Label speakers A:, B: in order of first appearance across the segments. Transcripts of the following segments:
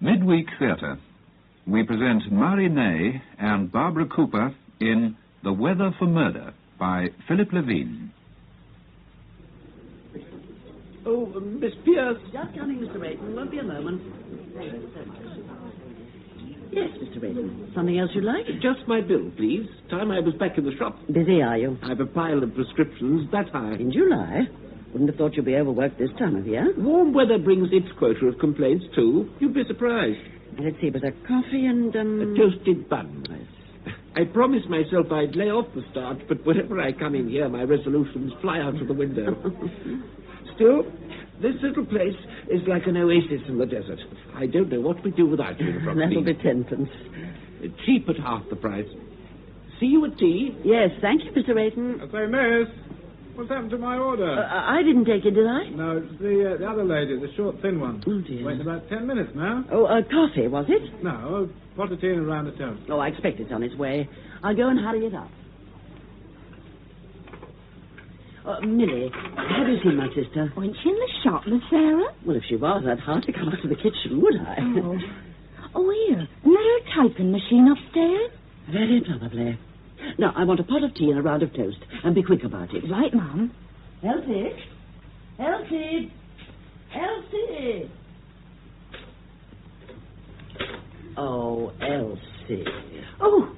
A: Midweek Theatre. We present Marinée and Barbara Cooper in The Weather for Murder by Philip Levine.
B: Oh, Miss Pierce.
C: Just coming, Mr. Rayton. Won't be a moment. Yes, Mr. Rayton. Something else you'd like?
B: Just my bill, please. Time I was back in the shop.
C: Busy, are you?
B: I've a pile of prescriptions that high.
C: In July? Wouldn't have thought you'd be overworked this time of year.
B: Warm weather brings its quota of complaints, too. You'd be surprised.
C: Let's see, was a coffee and,
B: A toasted bun. I promised myself I'd lay off the starch, but whenever I come in here, my resolutions fly out of the window. Still, this little place is like an oasis in the desert. I don't know what we'd do without you.
C: That'll be 10pence.
B: Cheap at half the price. See you at tea?
C: Yes, thank you, Mr. Rayton.
D: I say, miss, what's happened to my order?
C: I didn't take it, did I?
D: No, it's the other lady, the short, thin one.
C: Oh, dear.
D: Waiting about 10 minutes now.
C: Oh, coffee, was it?
D: No, a pot of tea and a round of toast.
C: Oh, I expect it's on its way. I'll go and hurry it up. Millie, have you seen my sister?
E: Wasn't she in the shop, Miss Sarah?
C: Well, if she was, I'd hardly come out of the kitchen, would I?
E: Oh, here. Isn't there a typing machine upstairs?
C: Very probably. Now, I want a pot of tea and a round of toast, and be quick about it.
E: Right, Mum.
C: Elsie! Elsie! Elsie! Oh, Elsie.
E: Oh,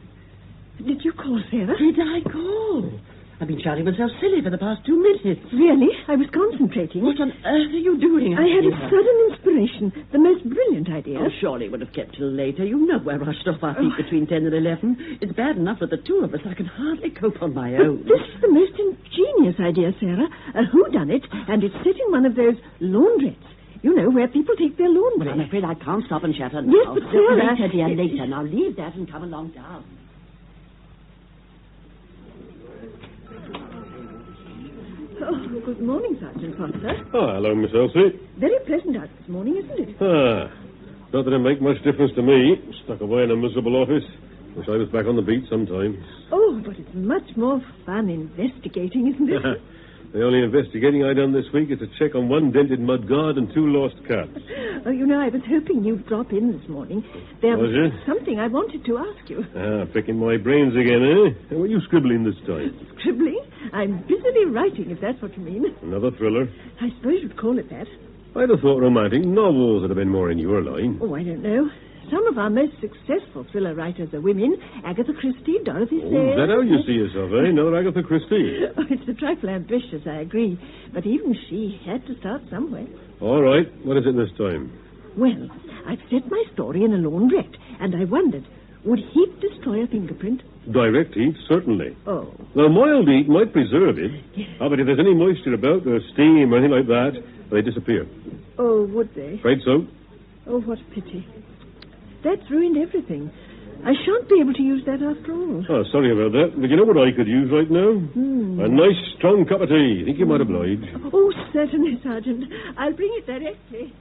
E: did you call, Sarah?
C: Did I call? I've been shouting myself silly for the past 2 minutes.
E: Really? I was concentrating.
C: What on earth are you doing?
E: I had a sudden inspiration. The most brilliant idea.
C: Oh, surely it would have kept till later. You know I rushed off our feet between 10 and 11. It's bad enough for the two of us. I can hardly cope on my own.
E: This is the most ingenious idea, Sarah. A whodunit, and it's set in one of those laundrettes. You know, where people take their laundry.
C: Well, I'm afraid I can't stop and chatter now.
E: Yes, but Sarah...
C: Later, dear, later. Now leave that and come along down.
E: Oh, good morning, Sergeant Foster.
F: Oh, hello, Miss Elsie.
E: Very pleasant out this morning, isn't it?
F: Not that it make much difference to me. Stuck away in a miserable office. Wish I was back on the beat sometime.
E: Oh, but it's much more fun investigating, isn't it?
F: The only investigating I done this week is to check on one dented mudguard and 2 lost cats.
E: Oh, you know, I was hoping you'd drop in this morning. There
F: Was you?
E: something I wanted to ask you.
F: Picking my brains again, eh? What are you scribbling this time?
E: Scribbling? I'm busily writing, if that's what you mean.
F: Another thriller?
E: I suppose you'd call it that.
F: I'd have thought romantic novels would have been more in your line.
E: Oh, I don't know. Some of our most successful thriller writers are women. Agatha Christie, Dorothy Sayers...
F: Is that how you see yourself, eh? Another Agatha Christie?
E: Oh, it's a trifle ambitious, I agree. But even she had to start somewhere.
F: All right. What is it this time?
E: Well, I've set my story in a laundrette, and I wondered, would heat destroy a fingerprint?
F: Direct heat, certainly.
E: Oh.
F: Now, mild heat might preserve it.
E: Yes.
F: But if there's any moisture about, or steam or anything like that, they disappear.
E: Oh, would they?
F: Afraid so.
E: Oh, what a pity. That's ruined everything. I shan't be able to use that after all.
F: Oh, sorry about that. But you know what I could use right now? A nice, strong cup of tea. Think you might oblige?
E: Oh, certainly, Sergeant. I'll bring it directly.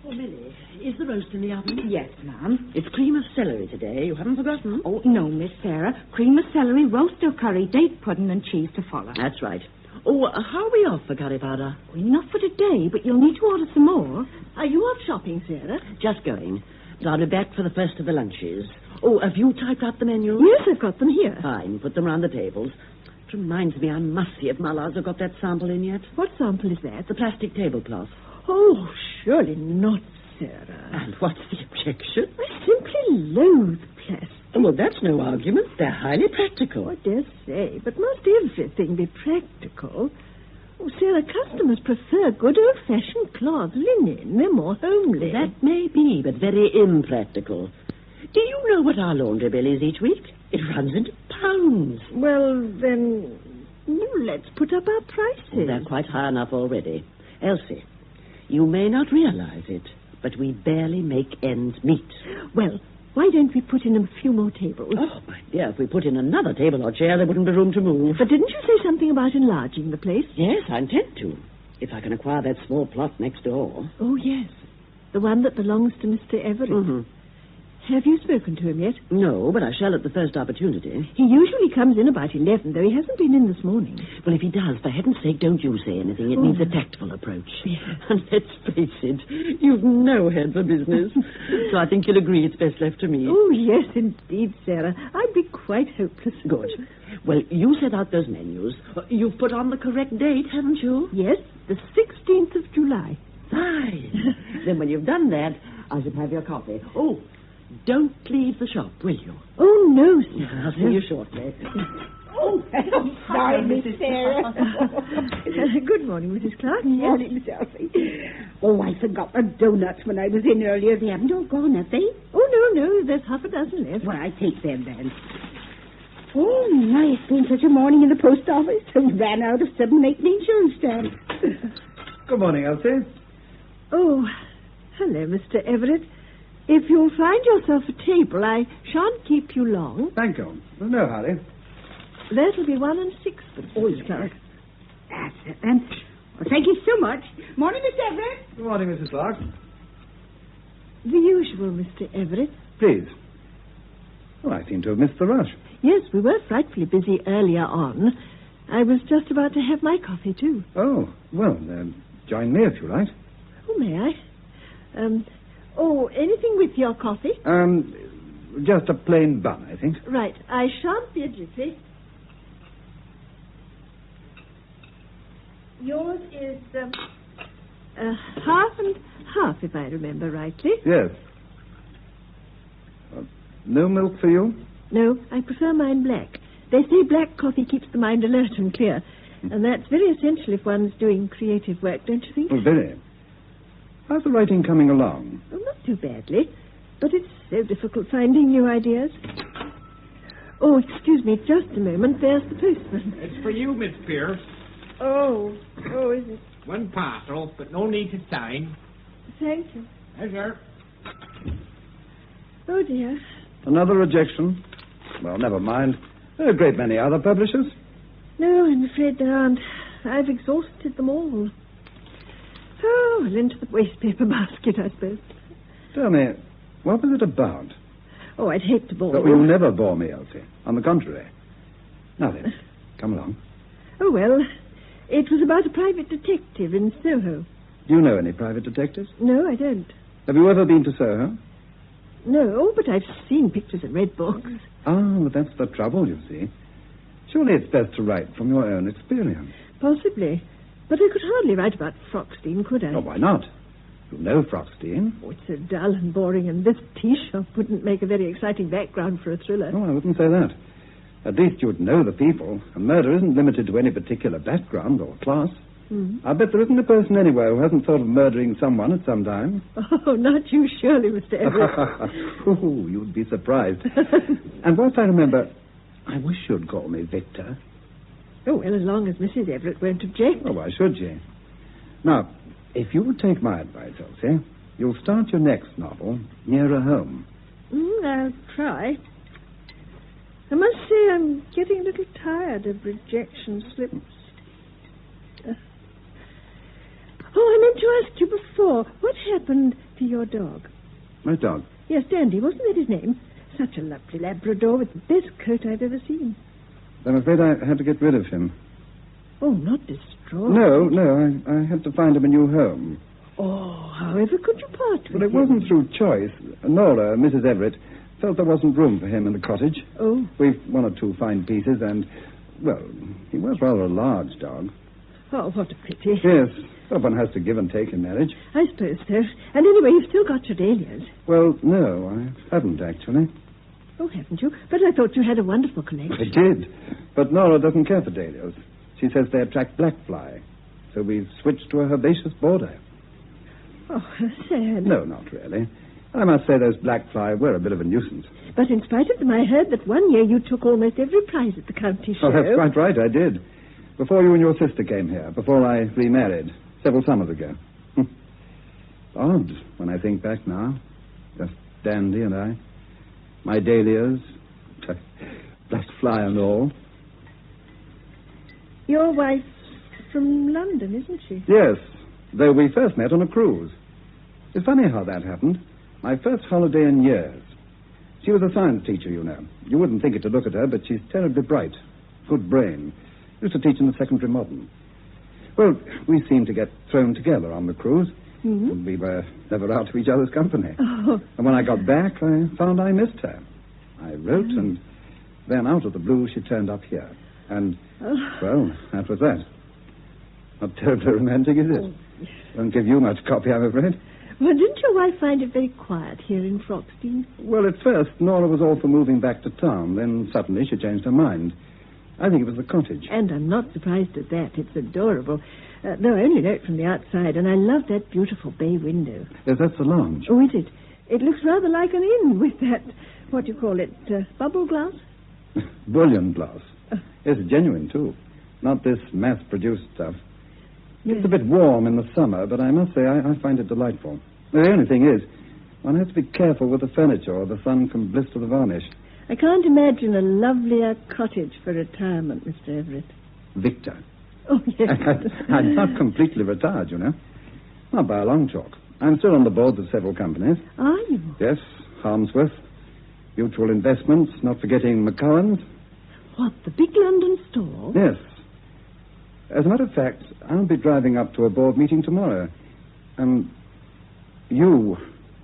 C: Oh, Millie, is the roast in the oven?
E: Yes, ma'am.
C: It's cream of celery today. You haven't forgotten?
E: Oh, no, Miss Sarah. Cream of celery, roast of curry, date pudding and cheese to follow.
C: That's right. Oh, how are we off for curry powder?
E: Well, enough for today, but you'll need to order some more. Are you off shopping, Sarah?
C: Just going. But I'll be back for the first of the lunches. Oh, have you typed out the menu?
E: Yes, I've got them here.
C: Fine. Put them round the tables. It reminds me, I must see if Mallard's have got that sample in yet.
E: What sample is that?
C: The plastic tablecloth.
E: Oh, surely not, Sarah.
C: And what's the objection?
E: I simply loathe plastic.
C: Oh, well, that's no argument. They're highly practical.
E: I dare say, but must everything be practical? Oh, Sarah, customers prefer good old-fashioned cloth, linen. They're more homely.
C: That may be, but very impractical. Do you know what our laundry bill is each week? It runs into pounds.
E: Well, then, let's put up our prices.
C: Oh, they're quite high enough already. Elsie, you may not realize it, but we barely make ends meet.
E: Well, why don't we put in a few more tables?
C: Oh, my dear, if we put in another table or chair, there wouldn't be room to move.
E: But didn't you say something about enlarging the place?
C: Yes, I intend to, if I can acquire that small plot next door.
E: Oh, yes. The one that belongs to Mr. Everett.
C: Mm-hmm.
E: Have you spoken to him yet?
C: No, but I shall at the first opportunity.
E: He usually comes in about 11, though he hasn't been in this morning.
C: Well, if he does, for heaven's sake, don't you say anything. It needs a tactful approach. And let's face it, you've no head for business. So I think you'll agree it's best left to me.
E: Oh, yes, indeed, Sarah. I'd be quite hopeless.
C: Good. Well, you set out those menus. You've put on the correct date, haven't you?
E: Yes, the 16th of July.
C: Fine. Then when you've done that, I shall have your coffee. Oh, don't leave the shop, will you?
E: Oh, no, sir.
C: I'll see you shortly.
G: Oh, I'm sorry, Miss Sarah.
E: Good morning, Mrs. Clark.
G: Good morning, Miss Elsie. Oh, I forgot the donuts when I was in earlier. They haven't all gone, have they?
E: Oh, no, there's half a dozen left.
G: Well, I take them then. Oh, my, it's been such a morning in the post office. I ran out of 7 8 insurance stamps.
H: Good morning, Elsie.
E: Oh, hello, Mr. Everett. If you'll find yourself a table, I shan't keep you long.
H: Thank you. There's no hurry.
E: That'll be 1 and 6.
G: Oh, Miss Clark. That's it, then. Well, thank you so much. Morning, Miss Everett.
H: Good morning, Mrs. Clark.
E: The usual, Mr. Everett.
H: Please. Oh, I seem to have missed the rush.
E: Yes, we were frightfully busy earlier on. I was just about to have my coffee, too.
H: Oh, well, join me if you like.
E: Oh, may I? Anything with your coffee?
H: Just a plain bun, I think.
E: Right. I shan't be a jiffy. Yours is half and half, if I remember rightly.
H: Yes. No milk for you?
E: No, I prefer mine black. They say black coffee keeps the mind alert and clear. And that's very essential if one's doing creative work, don't you think?
H: Oh, very. How's the writing coming along?
E: Oh, not too badly. But it's so difficult finding new ideas. Oh, excuse me, just a moment. There's the postman.
B: It's for you, Miss Pierce.
E: Oh, is it?
B: 1 parcel, but no need to sign.
E: Thank you.
B: Pleasure.
E: Oh, dear.
H: Another rejection? Well, never mind. There are a great many other publishers.
E: No, I'm afraid there aren't. I've exhausted them all. Oh, well, into the wastepaper basket, I suppose.
H: Tell me, what was it about?
E: Oh, I'd hate to bore
H: But
E: you.
H: you'll never bore me, Elsie. On the contrary. Now then, come along.
E: Oh, well, it was about a private detective in Soho.
H: Do you know any private detectives?
E: No, I don't.
H: Have you ever been to Soho?
E: No, but I've seen pictures and read books.
H: Ah, but that's the trouble, you see. Surely it's best to write from your own experience.
E: Possibly. But I could hardly write about Frockstein, could I?
H: Oh, why not? You know Frockstein.
E: Oh, it's so dull and boring, and this tea shop wouldn't make a very exciting background for a thriller.
H: Oh, I wouldn't say that. At least you'd know the people. A murder isn't limited to any particular background or class. I bet there isn't a person anywhere who hasn't thought of murdering someone at some time.
E: Oh, not you, surely, Mr. Everett.
H: Oh, you'd be surprised. And whilst I remember, I wish you'd call me Victor.
E: Oh, well, as long as Mrs. Everett won't object.
H: Oh, why should she? Now, if you would take my advice, Elsie, you'll start your next novel nearer home.
E: I'll try. I must say I'm getting a little tired of rejection slips. I meant to ask you before, what happened to your dog?
H: My dog?
E: Yes, Dandy, wasn't that his name? Such a lovely Labrador with the best coat I've ever seen.
H: I'm afraid I had to get rid of him.
E: Oh, not distraught.
H: No, I had to find him a new home.
E: Oh, however could you part with
H: But it
E: him?
H: wasn't through choice. Nora, Mrs. Everett, felt there wasn't room for him in the cottage.
E: Oh.
H: We've 1 or 2 fine pieces and, well, he was rather a large dog.
E: Oh, what a pity.
H: Yes, but one has to give and take in marriage.
E: I suppose so. And anyway, you've still got your dahlias.
H: Well, no, I haven't actually.
E: Oh, haven't you? But I thought you had a wonderful collection.
H: I did, but Nora doesn't care for dahlias. She says they attract black fly, so we've switched to a herbaceous border.
E: Oh, sad.
H: No, not really. I must say those black fly were a bit of a nuisance.
E: But in spite of them, I heard that one year you took almost every prize at the county show.
H: Oh, that's quite right, I did. Before you and your sister came here, before I remarried, several summers ago. Odd, when I think back now. Just Dandy and I. My dahlias, black fly and all.
E: Your wife's from London, isn't she?
H: Yes, though we first met on a cruise. It's funny how that happened. My first holiday in years. She was a science teacher, you know. You wouldn't think it to look at her, but she's terribly bright. Good brain. Used to teach in the secondary modern. Well, we seemed to get thrown together on the cruise. Mm-hmm. We were never out of each other's company. Oh. And when I got back, I found I missed her. I wrote, and then out of the blue, she turned up here. And, well, that was that. Not terribly romantic, is it? Won't give you much copy, I'm afraid.
E: Well, didn't your wife find it very quiet here in Froxteen?
H: Well, at first, Nora was all for moving back to town. Then suddenly she changed her mind. I think it was the cottage.
E: And I'm not surprised at that. It's adorable. Though I only know it from the outside, and I love that beautiful bay window.
H: Yes, that's the lounge.
E: Oh, is it? It looks rather like an inn with that, what do you call it, bubble glass?
H: Bullion glass. Yes, genuine, too. Not this mass-produced stuff. Yes. It's a bit warm in the summer, but I must say I find it delightful. The only thing is, one has to be careful with the furniture or the sun can blister the varnish.
E: I can't imagine a lovelier cottage for retirement, Mr. Everett.
H: Victor.
E: Oh, yes.
H: I'm not completely retired, you know. Not by a long chalk. I'm still on the boards of several companies.
E: Are you?
H: Yes, Harmsworth, Mutual Investments, not forgetting McCowan's.
E: What, the big London store?
H: Yes. As a matter of fact, I'll be driving up to a board meeting tomorrow. You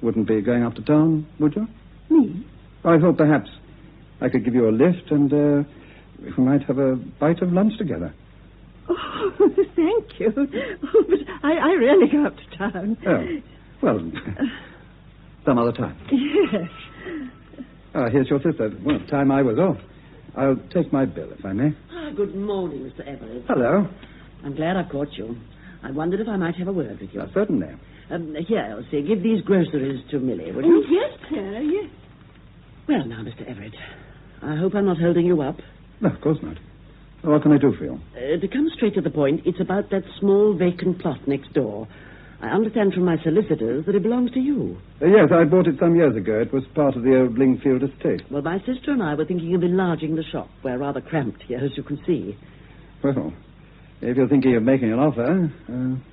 H: wouldn't be going up to town, would you?
E: Me?
H: I thought perhaps I could give you a lift and we might have a bite of lunch together.
E: Oh, thank you. Oh, but I rarely go up to town.
H: Oh, well, some other time.
E: Yes.
H: Here's your sister. Well, time I was off. I'll take my bill, if I may.
C: Good morning, Mr. Everett.
H: Hello.
C: I'm glad I caught you. I wondered if I might have a word with you.
H: Certainly.
C: Here, Elsie, give these groceries to Millie, would you?
E: Oh, yes, sir, yes.
C: Well, now, Mr. Everett, I hope I'm not holding you up.
H: No, of course not. Well, what can I do for you?
C: To come straight to the point, it's about that small vacant plot next door. I understand from my solicitors that it belongs to you.
H: Yes, I bought it some years ago. It was part of the old Lingfield estate.
C: Well, my sister and I were thinking of enlarging the shop. We're rather cramped here, as you can see.
H: Well, if you're thinking of making an offer,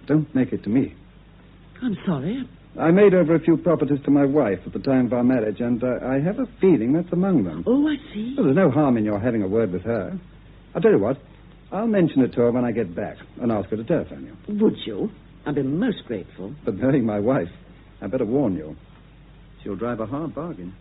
H: don't make it to me.
C: I'm sorry.
H: I made over a few properties to my wife at the time of our marriage, and I have a feeling that's among them.
C: Oh, I see.
H: Well, there's no harm in your having a word with her. I'll tell you what. I'll mention it to her when I get back and ask her to telephone you.
C: Would you? I'd be most grateful.
H: But knowing my wife, I better warn you. She'll drive a hard bargain.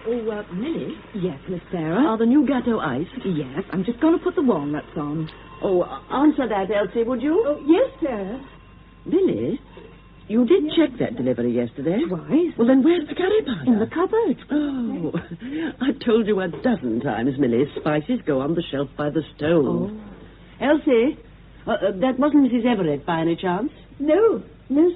C: Oh, Millie?
G: Yes, Miss Sarah?
C: Are the new gatto iced?
G: Yes, I'm just going to put the walnuts on.
C: Oh, answer that, Elsie, would you?
E: Oh, yes, sir.
C: Millie, you did check that delivery yesterday.
G: Twice.
C: Well, then where's the curry powder?
G: In the cupboard.
C: Oh, I've told you a dozen times, Millie. Spices go on the shelf by the stove.
G: Oh.
C: Elsie, that wasn't Mrs. Everett by any chance?
E: No,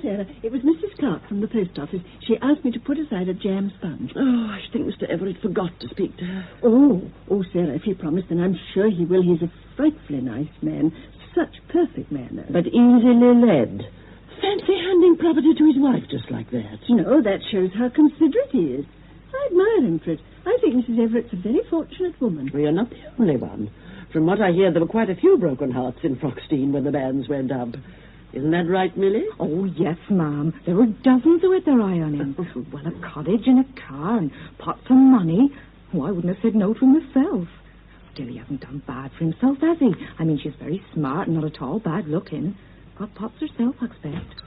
E: Sarah. It was Mrs. Clark from the post office. She asked me to put aside a jam sponge.
C: Oh, I think Mr. Everett forgot to speak to her.
E: Oh, Sarah, if he promised, then I'm sure he will. He's a frightfully nice man. Such perfect manners.
C: But easily led. Fancy handing property to his wife just like that.
E: No, that shows how considerate he is. I admire him for it. I think Mrs. Everett's a very fortunate woman.
C: Well, you're not the only one. From what I hear, there were quite a few broken hearts in Froxteen when the banns went up. Isn't that right, Millie?
G: Oh, yes, ma'am. There were dozens who had their eye on him. Well, a cottage and a car and pots of money. Oh, I wouldn't have said no to him myself. Still, he hasn't done bad for himself, has he? I mean, she's very smart and not at all bad looking. Got pots herself, I expect.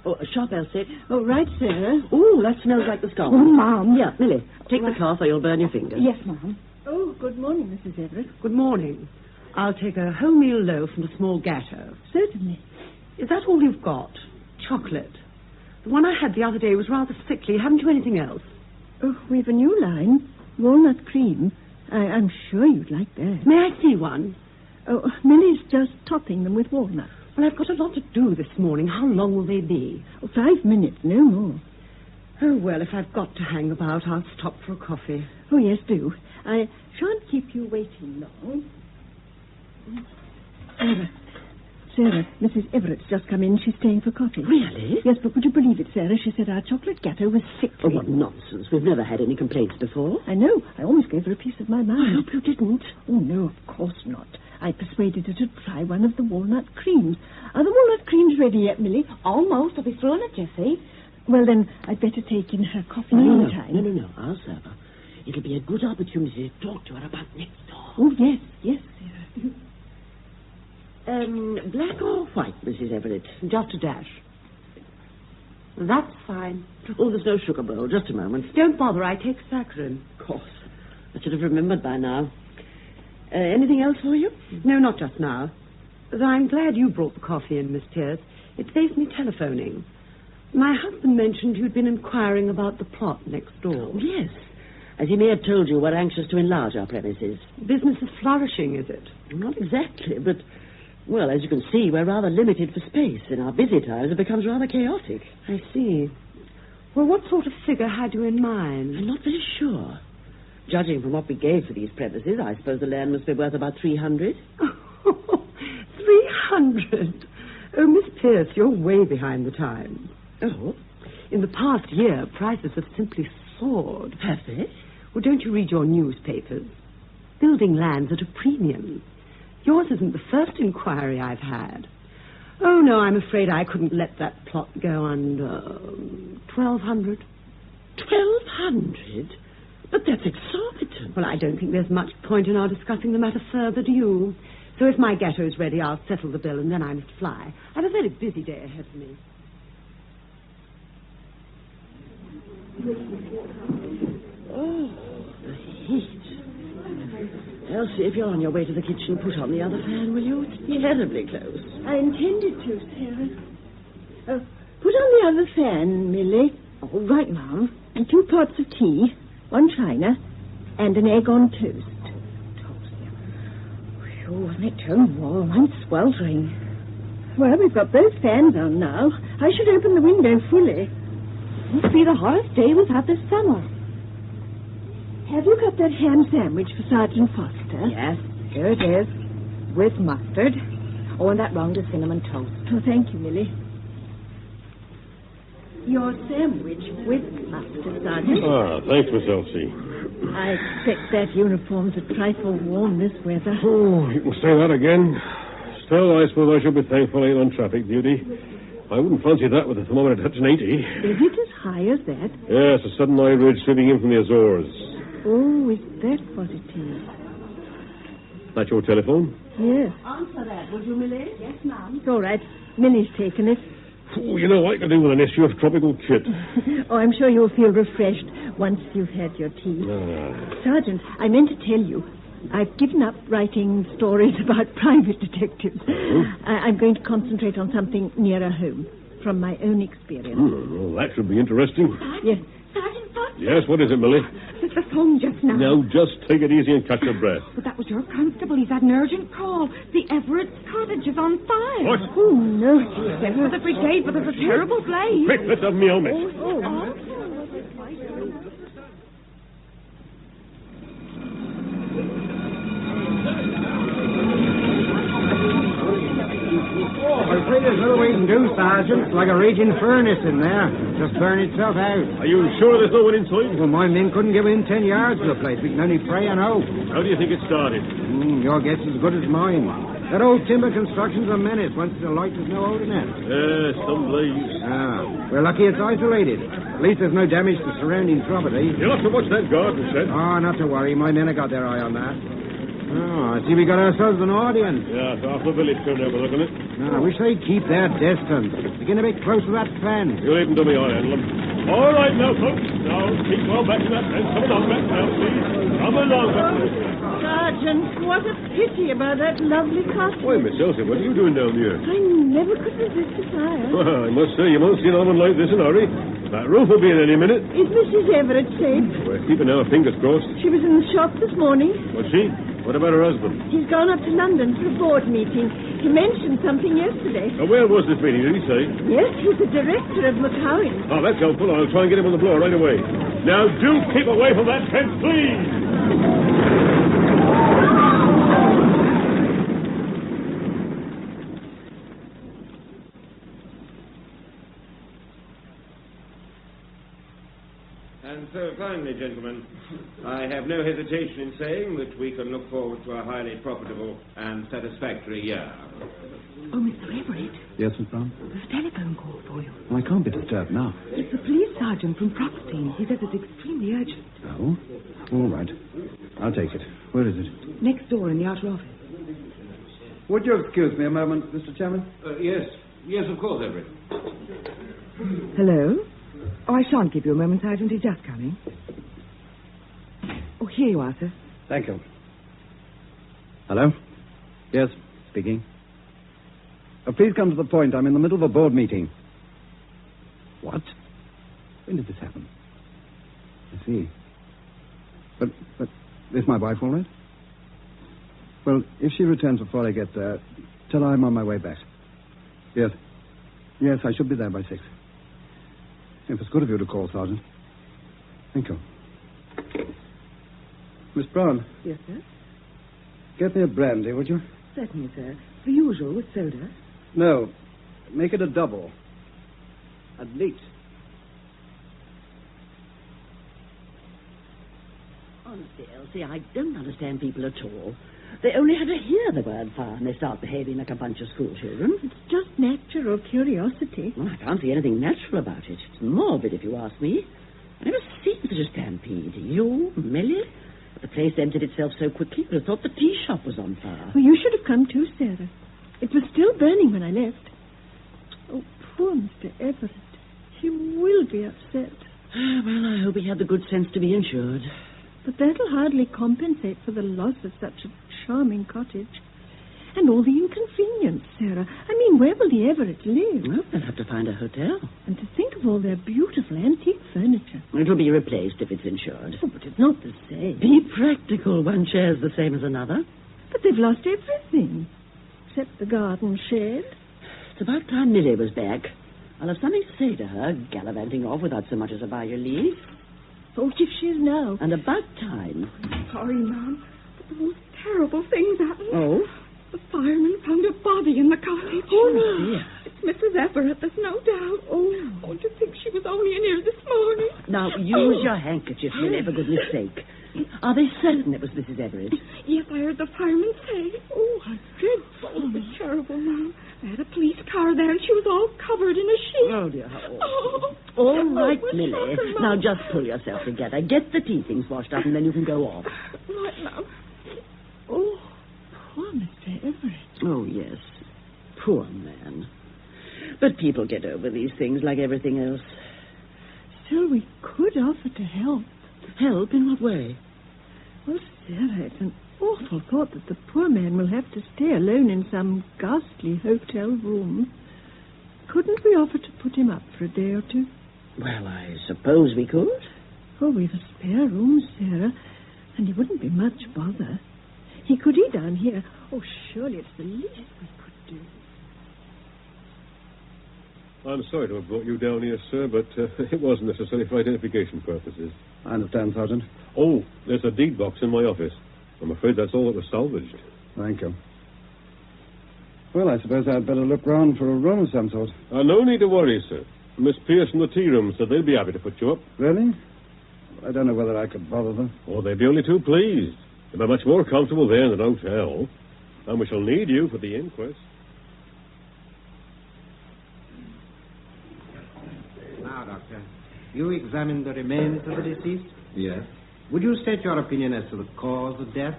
C: Oh, a shop, Elsie.
E: Oh, right, Sarah.
C: Oh, that smells like the scones.
G: Oh, ma'am.
C: Yeah, Millie, take the cloth or you'll burn your fingers.
G: Yes, ma'am.
E: Oh, good morning, Mrs. Everett.
I: Good morning. I'll take a wholemeal loaf and a small gatto.
E: Certainly.
I: Is that all you've got? Chocolate. The one I had the other day was rather sickly. Haven't you anything else?
E: Oh, we've a new line. Walnut cream. I'm sure you'd like that.
I: May I see one?
E: Oh, Millie's just topping them with walnuts.
I: Well, I've got a lot to do this morning. How long will they be?
E: Oh, 5 minutes, no more.
I: Oh, well, if I've got to hang about, I'll stop for a coffee.
E: Oh, yes, do. I shan't keep you waiting long. Sarah, Mrs. Everett's just come in. She's staying for coffee.
C: Really?
E: Yes, but would you believe it, Sarah? She said our chocolate gatto was sickly.
C: Oh, what nonsense. We've never had any complaints before.
E: I know. I almost gave her a piece of my mind.
C: I hope you didn't.
E: Oh, no, of course not. I persuaded her to try one of the walnut creams. Are the walnut creams ready yet, Millie?
C: Almost. I'll be through in it, Jessie.
E: Well, then, I'd better take in her coffee meantime.
C: No. I'll serve her. It'll be a good opportunity to talk to her about next door.
E: Oh, yes, Sarah.
C: Black or white, Mrs. Everett?
I: Just a dash. That's fine.
C: Oh, there's no sugar bowl. Just a moment.
I: Don't bother, I take saccharin.
C: Of course. I should have remembered by now. Anything else for you?
I: No, not just now. Though I'm glad you brought the coffee in, Miss Pierce. It saves me telephoning. My husband mentioned you'd been inquiring about the plot next door.
C: Oh, yes. As he may have told you, we're anxious to enlarge our premises.
I: Business is flourishing, is it?
C: Not exactly, but, well, as you can see, we're rather limited for space. In our busy times, it becomes rather chaotic.
I: I see. Well, what sort of figure had you in mind?
C: I'm not very sure. Judging from what we gave for these premises, I suppose the land must be worth about 300.
I: 300? Oh, Miss Pierce, you're way behind the times.
C: Oh?
I: In the past year, prices have simply soared.
C: Have they?
I: Well, don't you read your newspapers? Building land's at a premium. Yours isn't the first inquiry I've had. Oh, no, I'm afraid I couldn't let that plot go under 1,200.
C: 1,200? But that's exorbitant.
I: Well, I don't think there's much point in our discussing the matter further, do you? So if my ghetto's ready, I'll settle the bill, and then I must fly. I have a very busy day ahead of me.
C: Oh, the heat. Elsie, if you're on your way to the kitchen, put on the other fan, will you? It's terribly close.
E: I intended to, Sarah. Put on the other fan, Millie.
C: All right, Mum.
E: And 2 pots of tea, 1 china, and an egg on toast.
C: Toast, yeah. Phew, wasn't it too warm? I'm sweltering.
E: Well, we've got both fans on now. I should open the window fully.
C: Must be the hottest day we've had this summer.
E: Have you got that ham sandwich for Sergeant Foster?
C: Yes, here it is. With mustard. Oh, and that round of cinnamon toast.
E: Oh, thank you, Millie. Your sandwich with mustard, Sergeant.
F: Thanks, Miss Elsie.
E: I expect that uniform's a trifle warm this weather.
F: Oh, you can say that again. Still, I suppose I should be thankful I ain't on traffic duty. I wouldn't fancy that with the thermometer touching 80.
E: Is it as high as that?
F: Yes, a sudden eye ridge sweeping in from the Azores.
E: Oh, is that what it is?
F: That your telephone?
E: Yes.
C: Answer that, would you, Millie? Yes, ma'am.
E: It's all right. Millie's taken it.
F: Oh, you know, I could do with an issue of Tropical Kit.
E: Oh, I'm sure you'll feel refreshed once you've had your tea. Sergeant, I meant to tell you, I've given up writing stories about private detectives.
F: Oh?
E: I'm going to concentrate on something nearer home, from my own experience.
F: Well, that should be interesting.
E: Yes.
G: Sergeant Foster.
F: Yes, what is it, Millie?
G: There's a phone just now.
F: Now, just take it easy and catch your breath.
G: But that was your constable. He's had an urgent call. The Everett's cottage is on fire.
F: What?
E: Oh, no.
G: Sent for the brigade, but there's a terrible blaze.
F: Quick, let's have me helmet.
B: I'm afraid there's little we can do, Sergeant. It's like a raging furnace in there. Just burn itself out.
F: Are you sure there's no one inside?
B: Well, my men couldn't get within 10 yards of the place. We can only pray and hope.
F: How do you think it started?
B: Your guess is as good as mine. That old timber construction's a menace. Once it's alight, there's no holding it.
F: Yes, some blaze.
B: We're lucky it's isolated. At least there's no damage to surrounding property.
F: You'll have to watch that garden shed.
B: Oh, not to worry. My men have got their eye on that. Oh, I see we got ourselves an audience.
F: Yeah, it's half the village turned over looking at it.
B: I wish they'd keep their distance. They're getting a bit close to that fence.
F: You leave them to me, I handle them. All right now, folks. Now, keep well back to that fence. Come along back now, please. Come along back.
E: Sergeant, what a pity about that lovely cottage.
F: Why, Miss Elsie, what are you doing down here?
E: I never could resist a fire.
F: Well, I must say, you won't see an oven like this in a hurry. That roof will be in any minute.
E: Is Mrs. Everett safe?
F: We're keeping our fingers crossed.
E: She was in the shop this morning.
F: Was she? What about her husband?
E: He's gone up to London for a board meeting. He mentioned something yesterday.
F: Now, where was this meeting, did he say?
E: Yes, he's the director of McCowan.
F: Oh, that's helpful. I'll try and get him on the floor right away. Now, do keep away from that fence, please.
D: And
B: So finally, gentlemen, I have no hesitation in saying that we can look forward to a highly profitable and satisfactory year.
C: Oh, Mr. Everett,
H: Yes, Miss Brown?
C: there's a telephone call for you.
H: Well, I can't be disturbed now.
G: It's the police sergeant from Property. He says it's extremely urgent.
H: Oh? All right. I'll take it. Where is it?
G: Next door in the outer office.
H: Would you excuse me a moment, Mr. Chairman?
B: Yes. Yes, of course, Everett.
G: Hello? Oh, I shan't give you a moment, Sergeant. He's just coming. Oh, here you are, sir.
H: Thank you. Hello? Yes, speaking. Please come to the point. I'm in the middle of a board meeting. What? When did this happen? I see. But is my wife all right? Well, if she returns before I get there, tell her I'm on my way back. Yes. Yes, I should be there by 6. It was good of you to call, Sergeant. Thank you. Miss Brown.
G: Yes, sir?
H: Get me a brandy, would you?
G: Certainly, sir. The usual with soda.
H: No. Make it a double. And neat.
C: Honestly, Elsie, I don't understand people at all. They only have to hear the word fire and they start behaving like a bunch of schoolchildren.
E: It's just natural curiosity.
C: Well, I can't see anything natural about it. It's morbid, if you ask me. I've never seen such a stampede. You, Millie? The place emptied itself so quickly, you'd have thought the tea shop was on fire.
E: Well, you should have come too, Sarah. It was still burning when I left. Oh, poor Mr. Everett. He will be upset.
C: Well, I hope he had the good sense to be insured.
E: But that'll hardly compensate for the loss of such a charming cottage. And all the inconvenience, Sarah. I mean, where will the Everetts live?
C: Well, they'll have to find a hotel.
E: And to think of all their beautiful antique furniture.
C: It'll be replaced if it's insured.
E: Oh, but it's not the same.
C: Be practical. One chair's the same as another.
E: But they've lost everything. Except the garden shed.
C: It's about time Millie was back. I'll have something to say to her, gallivanting off without so much as a by your leave.
E: Oh, if she is now.
C: And about time.
G: Sorry, Ma'am, but the most terrible things happened.
C: Oh?
G: The fireman found a body in the cottage.
C: Oh, dear.
G: It's Mrs. Everett, there's no doubt. Oh, to think she was only in here this morning.
C: Now, use your handkerchief, Millie, for goodness sake. Are they certain it was Mrs. Everett?
G: Yes, I heard the fireman say. Oh, how dreadful. Oh, it was terrible, Ma'am. I had a police car there, and she was all covered in a sheet.
C: Oh, dear.
G: Oh.
C: All right,
G: Oh,
C: Millie.
G: sorry, Ma'am.
C: Now, just pull yourself together. Get the tea things washed up, and then you can go off.
G: Right, Ma'am.
E: Oh, poor Mr. Everett.
C: Oh, yes. Poor man. But people get over these things like everything else.
E: Still, we could offer to help.
C: Help? In what way?
E: Well, Sarah, it's an awful thought that the poor man will have to stay alone in some ghastly hotel room. Couldn't we offer to put him up for a day or two?
C: Well, I suppose we could.
E: Oh, we've a spare room, Sarah, and he wouldn't be much bother. He could eat down here. Oh, surely it's the least we could do.
F: I'm sorry to have brought you down here, sir, but it wasn't necessary for identification purposes.
H: I understand, Sergeant.
F: Oh, there's a deed box in my office. I'm afraid that's all that was salvaged.
H: Thank you. Well, I suppose I'd better look round for a room of some sort.
F: No need to worry, sir. Miss Pierce in the tea room said they'd be happy to put you up.
H: Really? I don't know whether I could bother them.
F: Oh, they'd be only too pleased. They'll be much more comfortable there than an hotel. And we shall need you for the inquest.
B: Now, Doctor, you examined the remains of the deceased?
J: Yes.
B: Would you state your opinion as to the cause of death?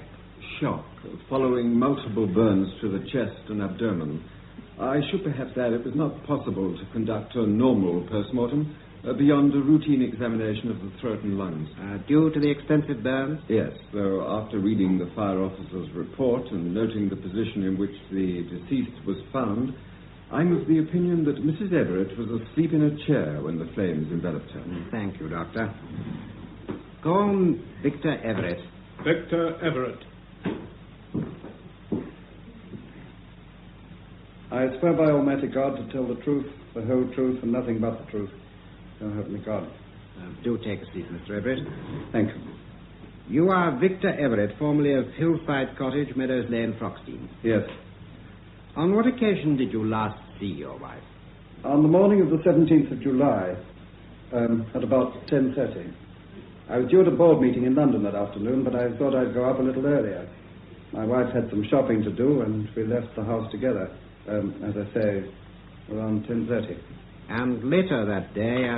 J: Shock, following multiple burns to the chest and abdomen. I should perhaps add it was not possible to conduct a normal post-mortem beyond a routine examination of the throat and lungs.
B: Due to the extensive burns?
J: Yes, though after reading the fire officer's report and noting the position in which the deceased was found, I'm of the opinion that Mrs. Everett was asleep in a chair when the flames enveloped her.
B: Thank you, Doctor. Go on, Victor Everett.
D: Victor Everett.
H: I swear by Almighty God to tell the truth, the whole truth, and nothing but the truth. So help me God.
B: Do take a seat, Mr. Everett.
H: Thank you.
B: You are Victor Everett, formerly of Hillside Cottage, Meadows Lane, Froxteen.
H: Yes.
B: On what occasion did you last see your wife?
H: On the morning of the 17th of July, at about 10:30. I was due at a board meeting in London that afternoon, but I thought I'd go up a little earlier. My wife had some shopping to do, and we left the house together. As I say, around 10:30.
B: And later that day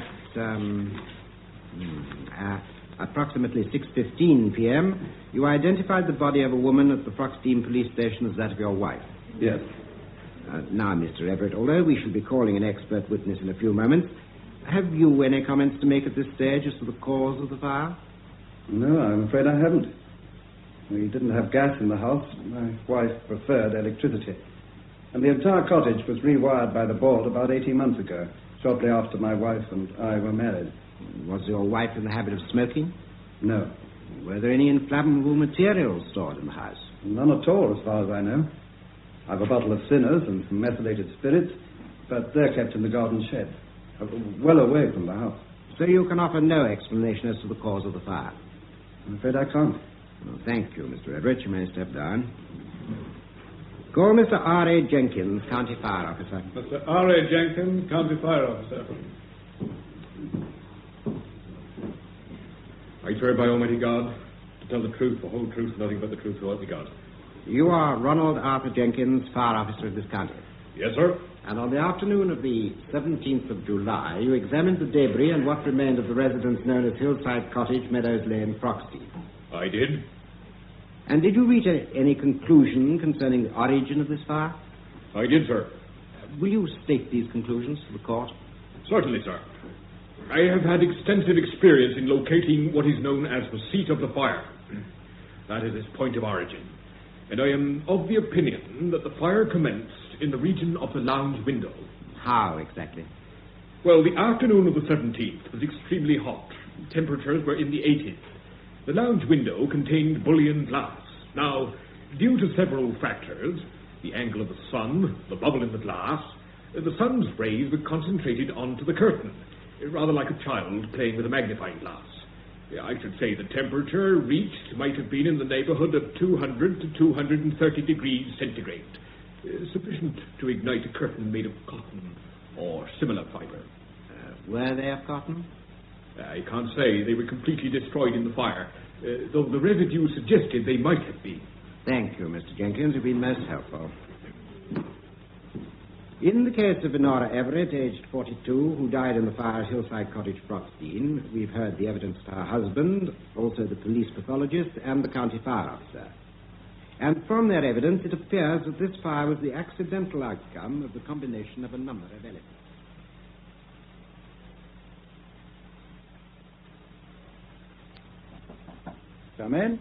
B: at approximately 6:15 p.m., you identified the body of a woman at the Froxdean police station as that of your wife.
H: Yes.
B: Now, Mr. Everett, although we shall be calling an expert witness in a few moments, have you any comments to make at this stage as to the cause of the fire?
H: No, I'm afraid I haven't. We didn't have gas in the house. My wife preferred electricity. And the entire cottage was rewired by the board about 18 months ago, shortly after my wife and I were married.
B: Was your wife in the habit of smoking?
H: No.
B: Were there any inflammable materials stored in the house?
H: None at all, as far as I know. I've a bottle of Sinners and some methylated spirits, but they're kept in the garden shed, well away from the house.
B: So you can offer no explanation as to the cause of the fire?
H: I'm afraid I can't.
B: Well, thank you, Mr. Everett. You may step down. Call Mr. R.A. Jenkins, County Fire Officer.
D: Mr. R.A. Jenkins, County Fire Officer.
F: I swear by Almighty God to tell the truth, the whole truth, and nothing but the truth, so help me God.
B: You are Ronald Arthur Jenkins, Fire Officer of this county.
F: Yes, sir.
B: And on the afternoon of the 17th of July, you examined the debris and what remained of the residence known as Hillside Cottage, Meadows Lane, Froxdean.
F: I did.
B: And did you reach any conclusion concerning the origin of this fire?
F: I did, sir.
B: Will you state these conclusions to the court?
F: Certainly, sir. I have had extensive experience in locating what is known as the seat of the fire. That is its point of origin. And I am of the opinion that the fire commenced in the region of the lounge window.
B: How exactly?
F: Well, the afternoon of the 17th was extremely hot. Temperatures were in the 80s. The lounge window contained bullion glass. Now, due to several factors, the angle of the sun, the bubble in the glass, the sun's rays were concentrated onto the curtain, rather like a child playing with a magnifying glass. I should say the temperature reached might have been in the neighborhood of 200 to 230 degrees centigrade, sufficient to ignite a curtain made of cotton or similar fiber.
B: Were they of cotton?
F: I can't say. They were completely destroyed in the fire, though the residue suggested they might have been.
B: Thank you, Mr. Jenkins. You've been most helpful. In the case of Nora Everett, aged 42, who died in the fire at Hillside Cottage, Froxdean, we've heard the evidence of her husband, also the police pathologist, and the county fire officer. And from their evidence, it appears that this fire was the accidental outcome of the combination of a number of elements.
H: Come in.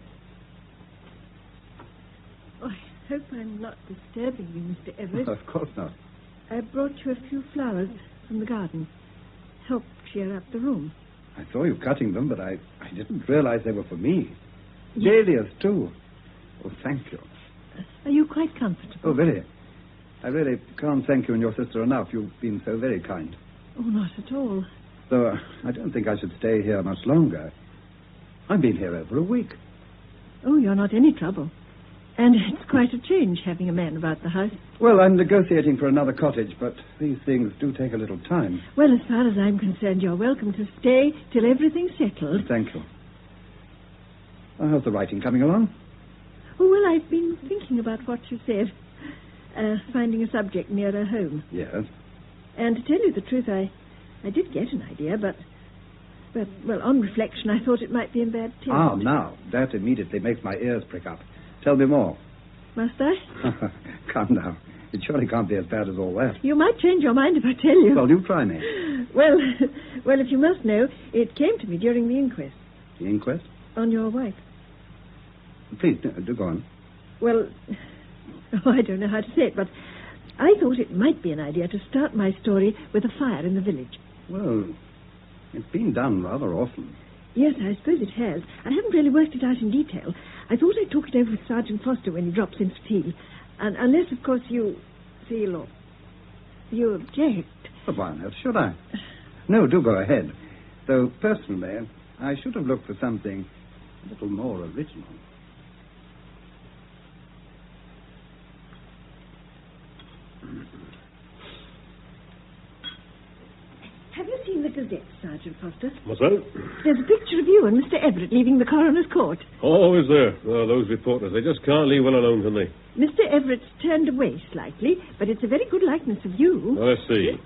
E: Oh, I hope I'm not disturbing you, Mr. Everett.
H: Of course not.
E: I brought you a few flowers from the garden. Help cheer up the room.
H: I saw you cutting them, but I didn't realize they were for me.
E: Yes.
H: Dahlias, too. Oh, thank you.
E: Are you quite comfortable?
H: Oh, very. I really can't thank you and your sister enough. You've been so very kind.
E: Oh, not at all.
H: Though I don't think I should stay here much longer. I've been here over a week.
E: Oh, you're not any trouble. And it's quite a change having a man about the house.
H: Well, I'm negotiating for another cottage, but these things do take a little time.
E: Well, as far as I'm concerned, you're welcome to stay till everything's settled.
H: Thank you. How's the writing coming along?
E: Oh, well, I've been thinking about what you said. Finding a subject nearer home.
H: Yes.
E: And to tell you the truth, I did get an idea, but, well, on reflection, I thought it might be in bad taste.
H: Ah, now, that immediately makes my ears prick up. Tell me more.
E: Must I?
H: Come now. It surely can't be as bad as all that.
E: You might change your mind if I tell you.
H: Well, you try me.
E: Well, if you must know, it came to me during the inquest.
H: The inquest?
E: On your wife.
H: Please, do go on.
E: Well, I don't know how to say it, but I thought it might be an idea to start my story with a fire in the village.
H: Well, it's been done rather often.
E: Yes, I suppose it has. I haven't really worked it out in detail. I thought I'd talk it over with Sergeant Foster when he drops in for tea. And unless, of course, you feel or you object.
H: But why on earth should I? No, do go ahead. Though, personally, I should have looked for something a little more original.
G: Have you seen
E: the Gazette, Sergeant Foster.
K: What's that?
E: There's a picture of you and Mr. Everett leaving the coroner's court.
K: Oh, is there? Oh, those reporters, they just can't leave well alone, can they?
E: Mr. Everett's turned away slightly, but it's a very good likeness of you.
K: Well, let's see.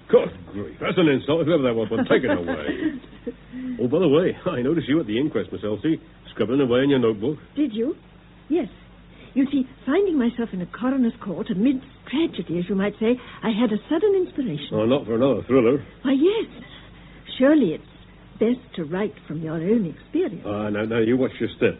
K: Good grief, that's an insult, whoever that was, but take it away. Oh, by the way, I noticed you at the inquest, Miss Elsie, scribbling away in your notebook.
E: Did you? Yes. You see, finding myself in a coroner's court amidst tragedy, as you might say, I had a sudden inspiration.
K: Oh, not for another thriller.
E: Why, yes. Surely it's best to write from your own experience.
K: Now, you watch your step.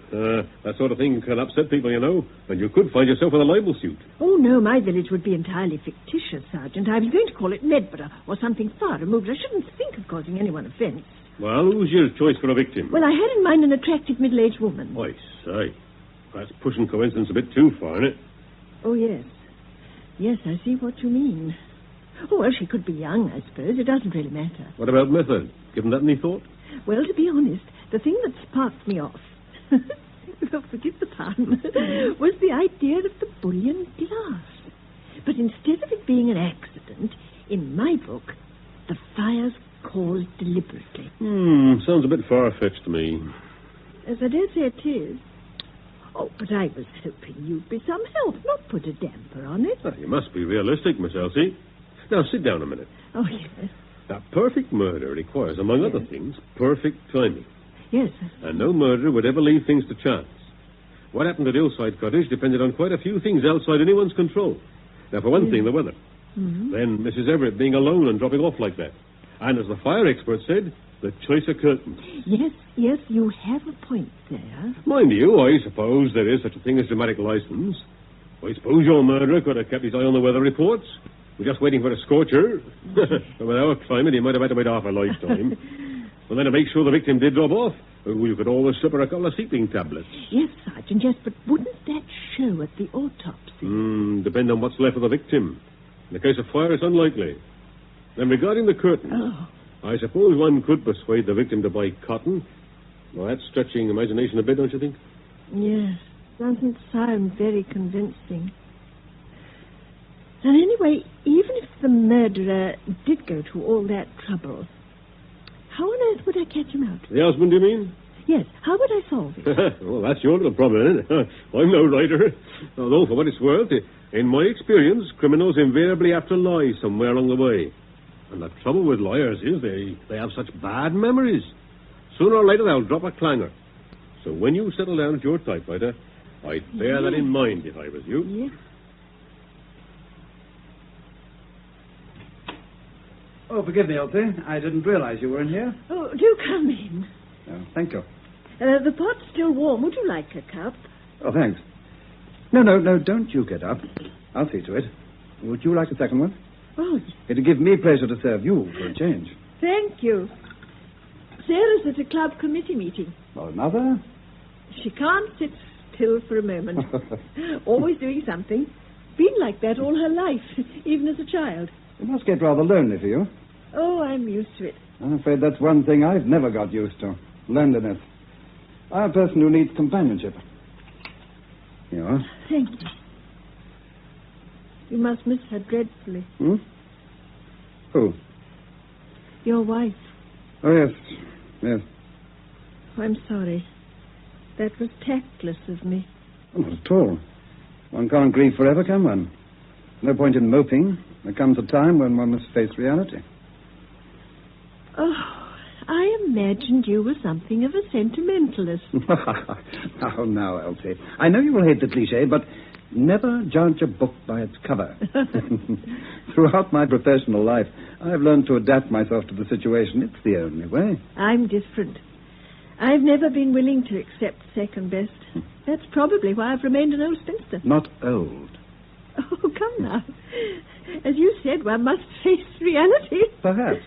K: That sort of thing can upset people, you know, and you could find yourself in a libel suit.
E: Oh, no, my village would be entirely fictitious, Sergeant. I was going to call it Medborough or something far removed. I shouldn't think of causing anyone offence.
K: Well, who's your choice for a victim?
E: Well, I had in mind an attractive middle-aged woman.
K: I say. That's pushing coincidence a bit too far, isn't it?
E: Oh, yes. Yes, I see what you mean. Oh, well, she could be young, I suppose. It doesn't really matter.
K: What about method? Given that any thought?
E: Well, to be honest, the thing that sparked me off, forgive the pun, was the idea of the bullion glass. But instead of it being an accident, in my book, the fire's caused deliberately.
K: Sounds a bit far-fetched to me.
E: As I dare say it is. Oh, but I was hoping you'd be some help, not put a damper on it.
K: Well, you must be realistic, Miss Elsie. Now, sit down a minute.
E: Oh, yes.
K: Now, perfect murder requires, among other things, perfect timing.
E: Yes.
K: And no murderer would ever leave things to chance. What happened at Hillside Cottage depended on quite a few things outside anyone's control. Now, for one thing, the weather.
E: Mm-hmm.
K: Then Mrs. Everett being alone and dropping off like that. And as the fire expert said, the choice of curtains.
E: Yes, you have a point there.
K: Mind you, I suppose there is such a thing as dramatic license. I suppose your murderer could have kept his eye on the weather reports. We're just waiting for a scorcher. But with our climate, he might have had to wait half a lifetime. And then to make sure the victim did drop off, you could always slip her a couple of sleeping tablets.
E: Yes, Sergeant, yes, but wouldn't that show at the autopsy?
K: Depend on what's left of the victim. In the case of fire, it's unlikely. Then regarding the curtains, I suppose one could persuade the victim to buy cotton. Well, that's stretching imagination a bit, don't you think?
E: Yes, doesn't sound very convincing. And anyway, even if the murderer did go to all that trouble, how on earth would I catch him out?
K: The husband, you mean?
E: Yes, how would I solve it?
K: Well, that's your little problem, isn't it? I'm no writer. Although, for what it's worth, in my experience, criminals invariably have to lie somewhere along the way. And the trouble with liars is they have such bad memories. Sooner or later, they'll drop a clanger. So when you settle down at your typewriter, I'd bear that in mind if I was you.
E: Yes.
H: Oh, forgive me, Elsie. I didn't realize you were in here.
E: Oh, do come in.
H: Oh, thank you.
E: The pot's still warm. Would you like a cup?
H: Oh, thanks. No, don't you get up. I'll see to it. Would you like a second one?
E: Oh,
H: It'd give me pleasure to serve you for a change.
E: thank you. Sarah's at a club committee meeting.
H: Oh, another?
E: She can't sit still for a moment. Always doing something. Been like that all her life, even as a child.
H: It must get rather lonely for you.
E: Oh, I'm used to it.
H: I'm afraid that's one thing I've never got used to. Loneliness. I'm a person who needs companionship. Here you are.
E: Thank you. You must miss her dreadfully.
H: Who?
E: Your wife.
H: Oh, yes.
E: Oh, I'm sorry. That was tactless of me.
H: Oh, not at all. One can't grieve forever, can one? No point in moping. There comes a time when one must face reality.
E: Oh, I imagined you were something of a sentimentalist.
H: Oh, now, Elsie. I know you will hate the cliché, but never judge a book by its cover. Throughout my professional life, I've learned to adapt myself to the situation. It's the only way.
E: I'm different. I've never been willing to accept second best. That's probably why I've remained an old spinster.
H: Not old.
E: Oh, come now. As you said, one must face reality.
H: Perhaps.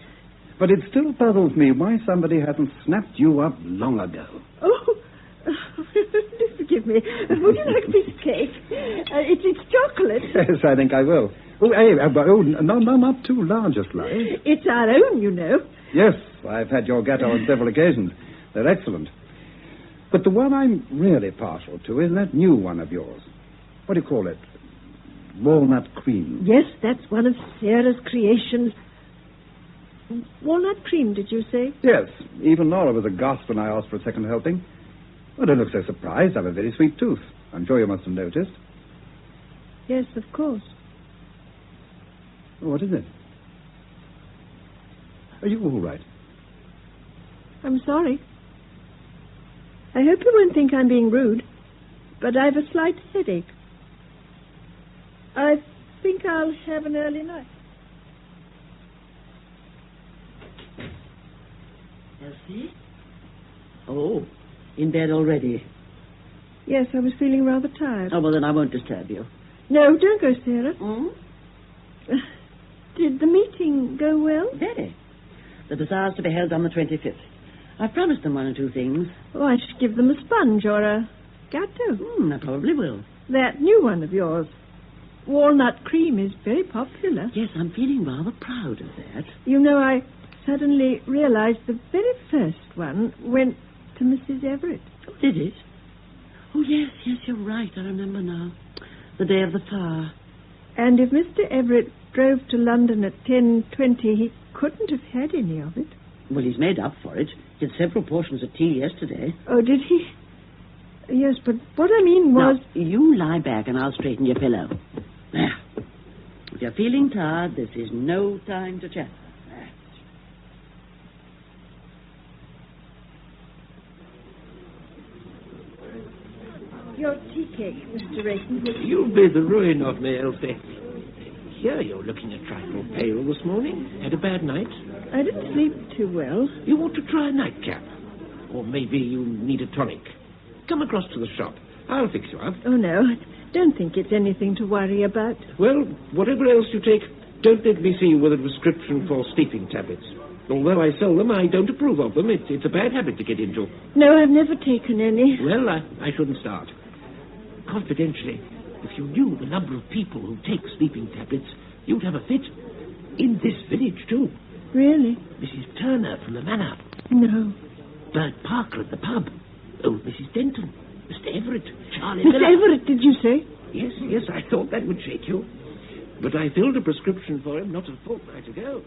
H: But it still puzzles me why somebody hasn't snapped you up long ago.
E: Oh, forgive me. Would you like a piece of cake? It's chocolate.
H: Yes, I think I will. No, not too large a slice.
E: It's our own, you know.
H: Yes, I've had your gateau on several occasions. They're excellent. But the one I'm really partial to is that new one of yours. What do you call it? Walnut cream.
E: Yes, that's one of Sarah's creations. Walnut cream, did you say?
H: Yes. Even Nora was aghast when I asked for a second helping. Well, don't look so surprised. I have a very sweet tooth. I'm sure you must have noticed.
E: Yes, of course.
H: What is it? Are you all right?
E: I'm sorry. I hope you won't think I'm being rude, but I've a slight headache. I think I'll have an early night.
C: Elsie? Oh, in bed already?
E: Yes, I was feeling rather tired.
C: Oh, well, then I won't disturb you.
E: No, don't go, Sarah.
C: Hmm?
E: Did the meeting go well?
C: Very. The bazaar's to be held on the 25th. I've promised them one or two things.
E: Oh, I should give them a sponge or a gatto.
C: I probably will.
E: That new one of yours. Walnut cream is very popular.
C: Yes, I'm feeling rather proud of that.
E: You know, I suddenly realized the very first one went to Mrs. Everett.
C: Oh, did it? Oh, yes, you're right. I remember now. The day of the fire.
E: And if Mr. Everett drove to London at 10:20, he couldn't have had any of it.
C: Well, he's made up for it. He had several portions of tea yesterday.
E: Oh, did he? Yes, but what I mean was...
C: Now, you lie back and I'll straighten your pillow. There. If you're feeling tired, this is no time to chat. There.
E: Your tea cake, Mr. Rayton.
B: You'll be the ruin of me, Elsie. Here you're looking a trifle pale this morning. Had a bad night?
E: I didn't sleep too well.
B: You ought to try a nightcap. Or maybe you need a tonic. Come across to the shop. I'll fix you up.
E: Oh, no. I don't think it's anything to worry about.
B: Well, whatever else you take, don't let me see you with a prescription for sleeping tablets. Although I sell them, I don't approve of them. It's a bad habit to get into.
E: No, I've never taken any.
B: Well, I shouldn't start. Confidentially, if you knew the number of people who take sleeping tablets, you'd have a fit. In this village, too.
E: Really?
B: Mrs. Turner from the manor.
E: No.
B: Bert Parker at the pub. Oh, Mrs. Denton. Mr. Everett. Charlie
E: Mr.
B: Miller.
E: Everett, did you say?
B: Yes, I thought that would shake you. But I filled a prescription for him not a fortnight ago.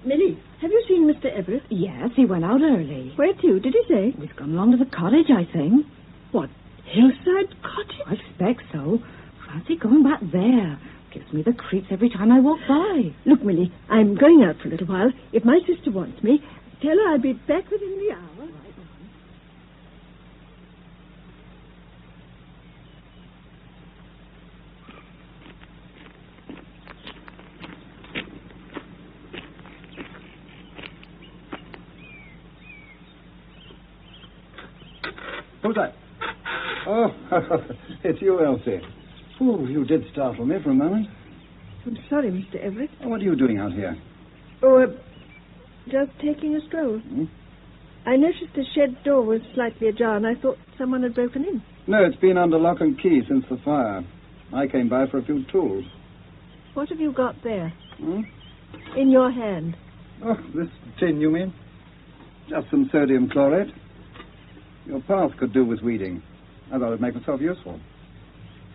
E: Millie, have you seen Mr. Everett?
G: Yes, he went out early.
E: Where to, did he say?
G: He's gone along to the cottage, I think.
E: What, Hillside Cottage?
G: I expect so. Fancy going back there. Gives me the creeps every time I walk by.
E: Look, Millie, I'm going out for a little while. If my sister wants me, tell her I'll be back within the hour.
H: Who's that? Oh, it's you, Elsie. Oh, you did startle me for a moment.
E: I'm sorry, Mr. Everett.
H: Oh, what are you doing out here?
E: Oh, just taking a stroll.
H: Hmm?
E: I noticed the shed door was slightly ajar, and I thought someone had broken in.
H: No, it's been under lock and key since the fire. I came by for a few tools.
E: What have you got there?
H: Hmm?
E: In your hand?
H: Oh, this tin, you mean? Just some sodium chlorate. Your path could do with weeding. I thought it'd make myself useful.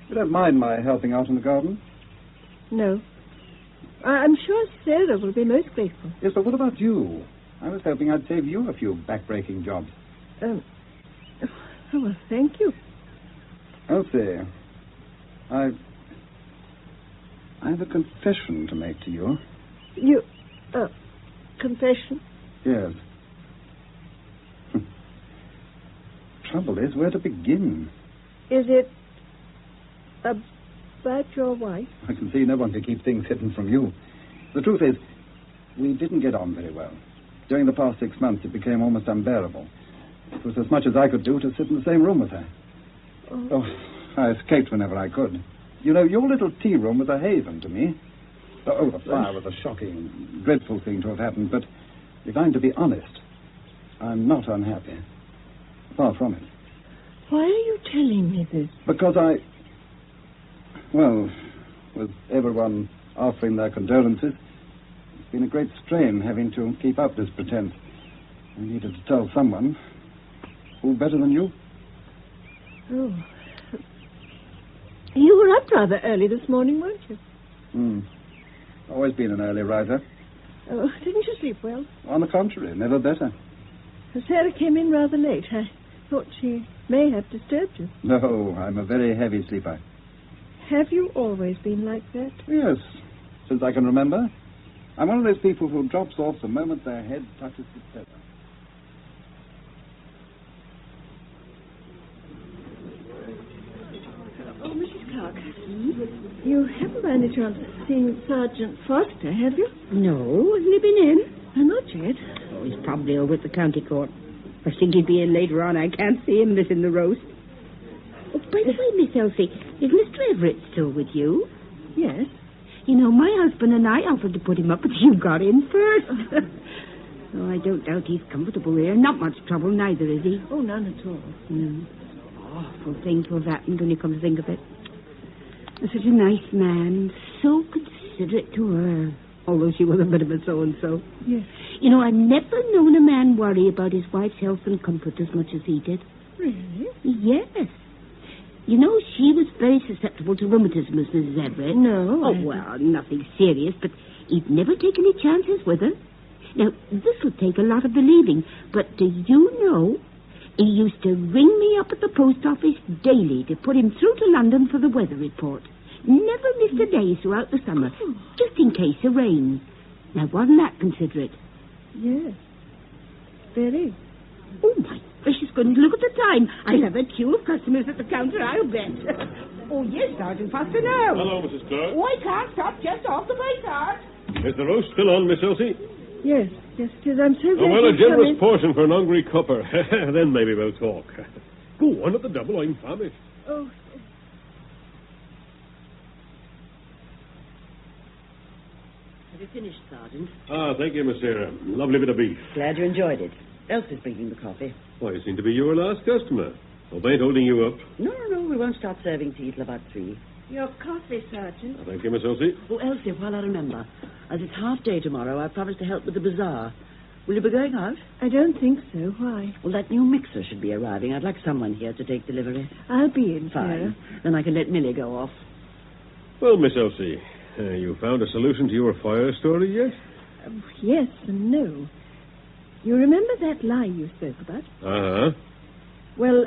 H: You don't mind my helping out in the garden?
E: No. I'm sure Sarah will be most grateful.
H: Yes, but what about you? I was hoping I'd save you a few back-breaking jobs.
E: Oh, well, thank you.
H: Elsie, I have a confession to make to you.
E: You... confession?
H: Yes. Trouble is, where to begin?
E: Is it about your wife?
H: I can see no one can keep things hidden from you. The truth is, we didn't get on very well. During the past 6 months, it became almost unbearable. It was as much as I could do to sit in the same room with her. Oh, I escaped whenever I could. You know, your little tea room was a haven to me. Oh, the fire was a shocking, dreadful thing to have happened, but if I'm to be honest, I'm not unhappy. Far from it.
E: Why are you telling me this?
H: Because with everyone offering their condolences, it's been a great strain having to keep up this pretense. I needed to tell someone. Who better than you?
E: Oh. You were up rather early this morning, weren't you?
H: Always been an early riser.
E: Oh, didn't you sleep well?
H: On the contrary, never better.
E: Sarah came in rather late. I thought she may have disturbed you.
H: No, I'm a very heavy sleeper.
E: Have you always been like that?
H: Yes, since I can remember. I'm one of those people who drops off the moment their head touches the feather.
E: Oh, Mrs. Clark, you haven't by any chance seen Sergeant Foster, have you?
C: No, hasn't he been in?
E: Not yet.
C: Oh, he's probably over at the county court. I think he'll be in later on. I can't see him missing the roast. Oh, by the way, Miss Elsie, is Mr. Everett still with you?
E: Yes.
C: You know, my husband and I offered to put him up, but you got in first. Oh, I don't doubt he's comfortable here. Not much trouble, neither, is he?
E: Oh, none at all.
C: No. Awful thing to have happened when you come to think of it. Such a nice man, so considerate to her, although she was a bit of a so-and-so.
E: Yes.
C: You know, I've never known a man worry about his wife's health and comfort as much as he did.
E: Really?
C: Yes. You know, she was very susceptible to rheumatism, as Mrs. Everett.
E: No.
C: Oh, well, nothing serious, but he'd never take any chances with her. Now, this would take a lot of believing, but do you know, he used to ring me up at the post office daily to put him through to London for the weather report. Never missed a day throughout the summer, just in case of rain. Now, wasn't that considerate?
E: Yes. Very.
C: Oh, my precious goodness, look at the time. I'll have a queue of customers at the counter, I'll bet. Oh, yes, Sergeant Foster, now.
K: Hello, Mrs. Clark.
C: Oh, I can't stop just off the way, Sarge.
K: Is the roast still on, Miss Elsie?
E: Yes, it is. I'm so glad
K: well, a
E: you've
K: generous
E: come in.
K: portion for an hungry copper. Then maybe we'll talk. Go on at the double, I'm famished.
E: Oh.
C: Have you finished, Sergeant?
K: Thank you, Miss Sarah. Lovely bit of beef.
C: Glad you enjoyed it. Elsie's bringing the coffee.
K: Why, you seem to be your last customer. Hope I ain't holding you up.
C: No, we won't start serving tea till about 3.
E: Your coffee, Sergeant.
K: Thank you, Miss Elsie.
C: Oh, Elsie, while I remember, as it's half day tomorrow, I promised to help with the bazaar. Will you be going out?
E: I don't think so. Why?
C: Well, that new mixer should be arriving. I'd like someone here to take delivery.
E: I'll be in,
C: Fine.
E: Sarah.
C: Then I can let Millie go off.
K: Well, Miss Elsie, you found a solution to your fire story yet?
E: Yes and no. You remember that lie you spoke about?
K: Uh-huh.
E: Well,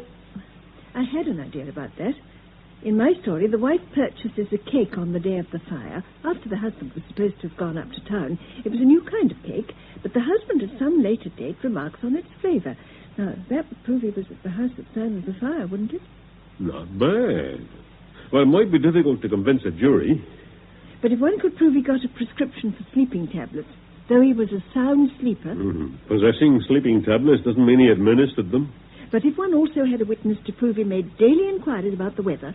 E: I had an idea about that. In my story, the wife purchases a cake on the day of the fire, after the husband was supposed to have gone up to town. It was a new kind of cake, but the husband at some later date remarks on its flavour. Now, that would prove he was at the house at the time of the fire, wouldn't it?
K: Not bad. Well, it might be difficult to convince a jury.
E: But if one could prove he got a prescription for sleeping tablets, though he was a sound sleeper...
K: Mm-hmm. Possessing sleeping tablets doesn't mean he administered them.
E: But if one also had a witness to prove he made daily inquiries about the weather,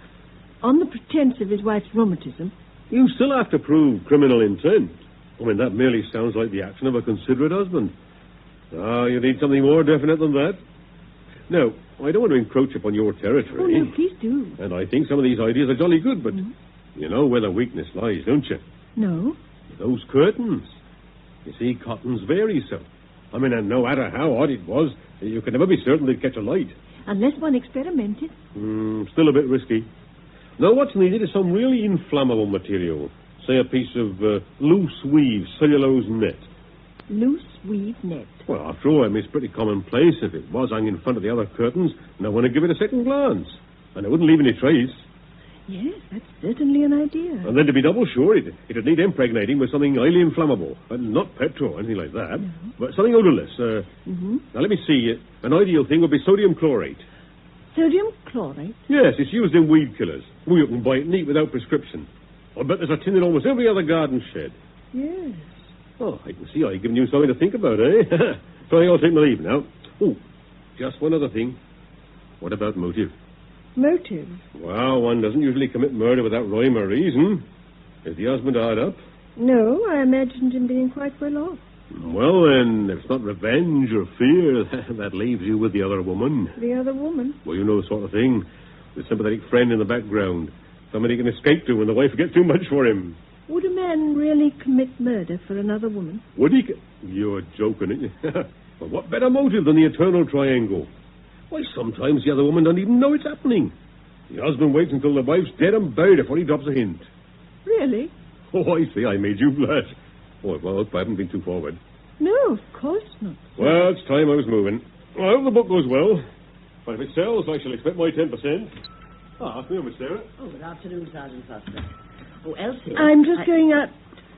E: on the pretense of his wife's rheumatism...
K: You still have to prove criminal intent. I mean, that merely sounds like the action of a considerate husband. You need something more definite than that. No, I don't want to encroach upon your territory.
E: Oh, no, please do.
K: And I think some of these ideas are jolly good, but you know where the weakness lies, don't you?
E: No.
K: Those curtains. You see, cottons vary so. I mean, and no matter how odd it was, you could never be certain they'd catch a light.
E: Unless one experimented.
K: Still a bit risky. No, what's needed is some really inflammable material. Say a piece of loose weave, cellulose net.
E: Loose weave net?
K: Well, after all, I mean, it's pretty commonplace. If it was hung in front of the other curtains, no one would give it a second glance. And it wouldn't leave any trace.
E: Yes, that's certainly an idea.
K: And then to be double sure, it'd need impregnating with something highly inflammable. Not petrol or anything like that, but something odorless. Now, let me see. An ideal thing would be sodium chlorate.
E: Sodium chlorate?
K: Yes, it's used in weed killers. You can buy it neat without prescription. I bet there's a tin in almost every other garden shed.
E: Yes.
K: Oh, I can see I've given you something to think about, eh? So I'll take my leave now. Oh, just one other thing. What about motive?
E: Motive?
K: Well, one doesn't usually commit murder without rhyme or reason. Is the husband hard up?
E: No, I imagined him being quite well off.
K: Well, then, if it's not revenge or fear, that leaves you with the other woman.
E: The other woman?
K: Well, you know the sort of thing. The sympathetic friend in the background. Somebody can escape to when the wife gets too much for him.
E: Would a man really commit murder for another woman?
K: Would he? You're joking, aren't you? Well, what better motive than the eternal triangle? Why, sometimes the other woman doesn't even know it's happening. The husband waits until the wife's dead and buried before he drops a hint.
E: Really?
K: Oh, I see. I made you blush. Oh, well, I hope I haven't been too forward.
E: No, of course not.
K: Well, it's time I was moving. I hope the book goes well. But if it sells, I shall expect my 10%. Afternoon, Miss Sarah.
I: Oh, good afternoon, Sergeant Foster. Oh, Elsie.
E: I'm just going out.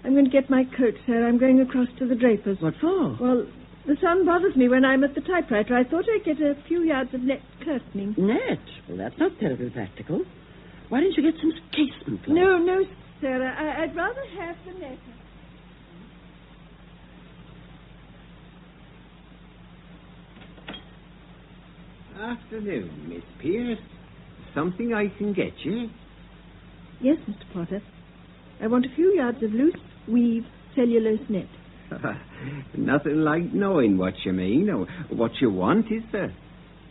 E: I'm going to get my coat, Sarah. I'm going across to the draper's.
I: What for?
E: Well, the sun bothers me when I'm at the typewriter. I thought I'd get a few yards of net curtaining.
I: Net? Well, that's not terribly practical. Why don't you get some casement cloth?
E: No, Sarah. I'd rather have the net.
L: Afternoon, Miss Pierce. Something I can get you?
E: Yes, Mr. Potter. I want a few yards of loose weave cellulose net.
L: Nothing like knowing what you mean or what you want, is there?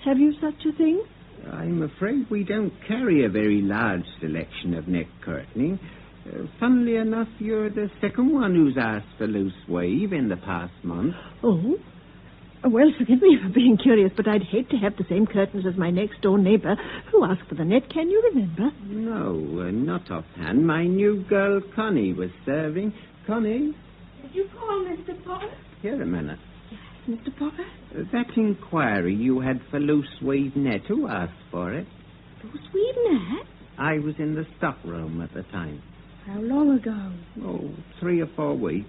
E: Have you such a thing?
L: I'm afraid we don't carry a very large selection of net curtaining. Funnily enough, you're the second one who's asked for loose wave in the past month.
E: Oh? Well, forgive me for being curious, but I'd hate to have the same curtains as my next-door neighbour who asked for the net. Can you remember?
L: No, not offhand. My new girl, Connie, was serving. Connie?
C: Did you call, Mr. Potter?
L: Here a minute.
C: Yes, Mr. Potter?
L: That inquiry you had for loose weave net, who asked for it?
C: Loose weave net?
L: I was in the stockroom at the time.
C: How long ago?
L: Oh, 3 or 4 weeks.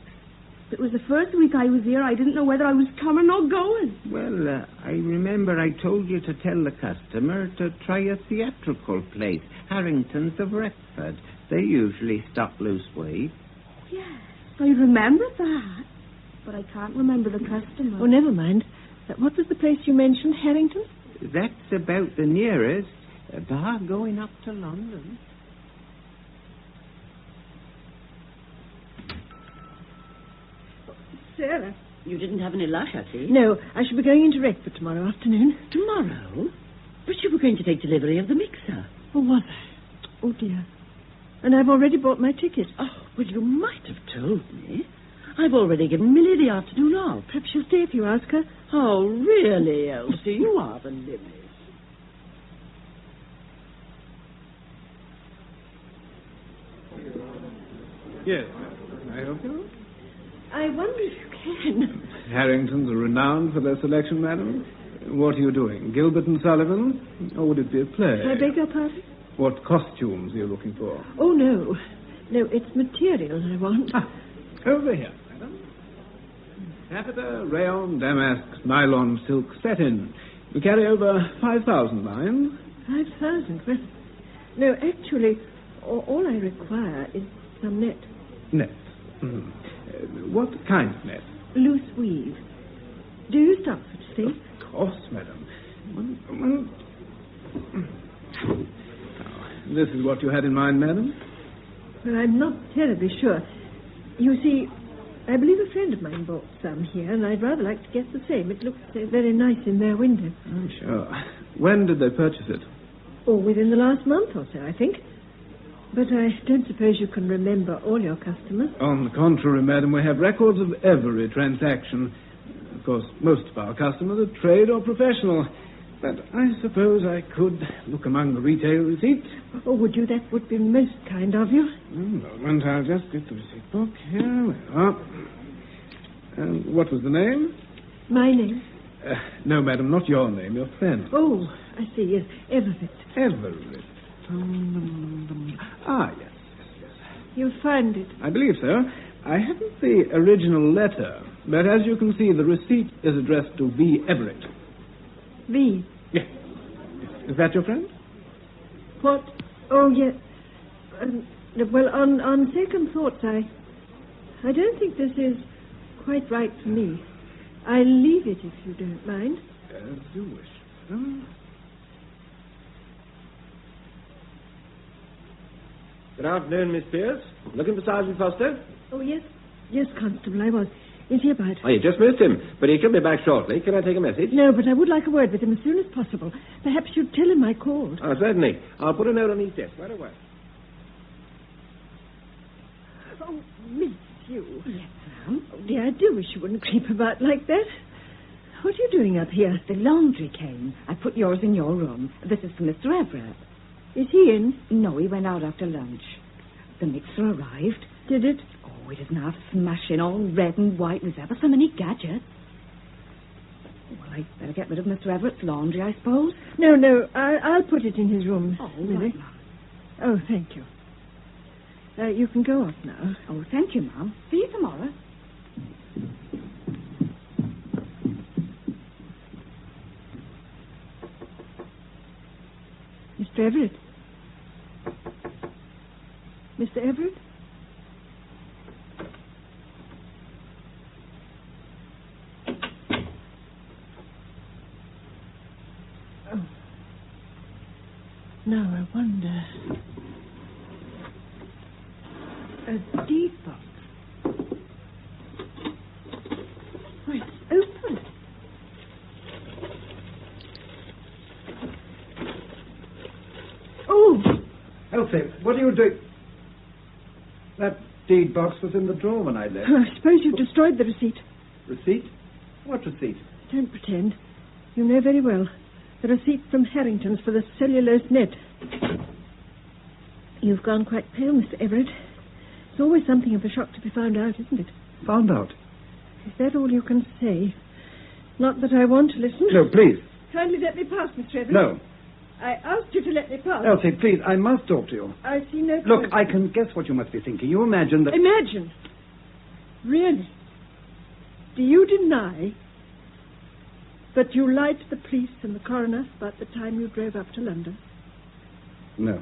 C: It was the first week I was here. I didn't know whether I was coming or going.
L: Well, I remember I told you to tell the customer to try a theatrical place, Harrington's of Retford. They usually stock loose weave.
C: Yes, I remember that. But I can't remember the customer.
E: Oh, never mind. What was the place you mentioned, Harrington?
L: That's about the nearest, bar going up to London.
E: Sarah.
I: You didn't have any luck, I see.
E: No, I shall be going into Retford tomorrow afternoon.
I: Tomorrow? But you were going to take delivery of the mixer.
E: Oh, was I? Oh, dear. And I've already bought my ticket.
I: Oh, well, you might have told me. I've already given Millie the afternoon off.
E: Perhaps she'll stay if you ask her.
I: Oh, really, Elsie? You are the limit.
D: Yes. Can I help you?
E: I wonder if you can.
D: Harringtons are renowned for their selection, madam. What are you doing? Gilbert and Sullivan? Or would it be a play?
E: I beg your pardon?
D: What costumes are you looking for?
E: Oh, no. No, it's material I want.
D: Over here, madam. Taffeta, rayon, damask, nylon, silk, satin. We carry over 5,000 lines.
E: 5,000? Well, no, actually, all I require is some net.
D: Net? Mm. What kind of net?
E: Loose weave. Do you stock such things?
D: Of course, madam. This is what you had in mind, madam?
E: Well, I'm not terribly sure. You see, I believe a friend of mine bought some here, and I'd rather like to get the same. It looks very nice in their window.
D: I'm sure. When did they purchase it?
E: Oh, within the last month or so, I think. But I don't suppose you can remember all your customers.
D: On the contrary, madam, we have records of every transaction. Of course, most of our customers are trade or professional. But I suppose I could look among the retail receipts.
E: Oh, would you? That would be most kind of you.
D: A moment, I'll just get the receipt book. Here we are. And what was the name?
E: My name?
D: No, madam, not your name, your friend.
E: Oh, I see, yes. Everett.
D: Everett. Yes.
E: You'll find it.
D: I believe so. I haven't the original letter, but as you can see, the receipt is addressed to V. Everett.
E: V?
D: Yes. Is that your friend?
E: What? Oh, yes. Well, on second thoughts, I don't think this is quite right for me. I'll leave it if you don't mind.
D: As you wish.
B: Good afternoon, Miss Pierce. Looking for Sergeant Foster?
E: Oh, yes. Yes, Constable, I was. Is he about?
B: Oh, you just missed him, but he could be back shortly. Can I take a message?
E: No, but I would like a word with him as soon as possible. Perhaps you'd tell him I called.
B: Oh, certainly. I'll put a note on his desk right away.
E: Oh, Miss, you.
C: Yes, ma'am.
E: Oh, dear, I do wish you wouldn't creep about like that. What are you doing up here?
C: The laundry came. I put yours in your room. This is for Mr. Everett.
E: Is he in?
G: No, he went out after lunch. The mixer arrived.
E: Did it?
G: Oh, it isn't half smashing, all red and white with ever so many gadgets. Well, I'd better get rid of Mr. Everett's laundry, I suppose.
E: No, I'll put it in his room.
G: Oh,
E: Lily.
G: right, Mum.
E: Oh, thank you. You can go off now.
G: Oh, thank you, Mum. See you tomorrow.
E: Mr. Everett? Mr. Everett? Oh. Now I wonder... A deed box. Oh, it's open. Oh!
H: Elsie, what are you doing? That deed box was in the drawer when I left.
E: I suppose you've destroyed the receipt.
H: Receipt? What receipt?
E: Don't pretend. You know very well. The receipt from Harrington's for the cellulose net. You've gone quite pale, Mr. Everett. It's always something of a shock to be found out, isn't it?
H: Found out?
E: Is that all you can say? Not that I want to listen.
H: No, please.
E: Kindly let me pass, Mr. Everett.
H: No.
E: I asked you to let me pass.
H: Elsie, please, I must talk to you.
E: I see no
H: Look,
E: point.
H: I can guess what you must be thinking. You imagine that...
E: Imagine? Really? Do you deny that you lied to the police and the coroner about the time you drove up to London?
H: No.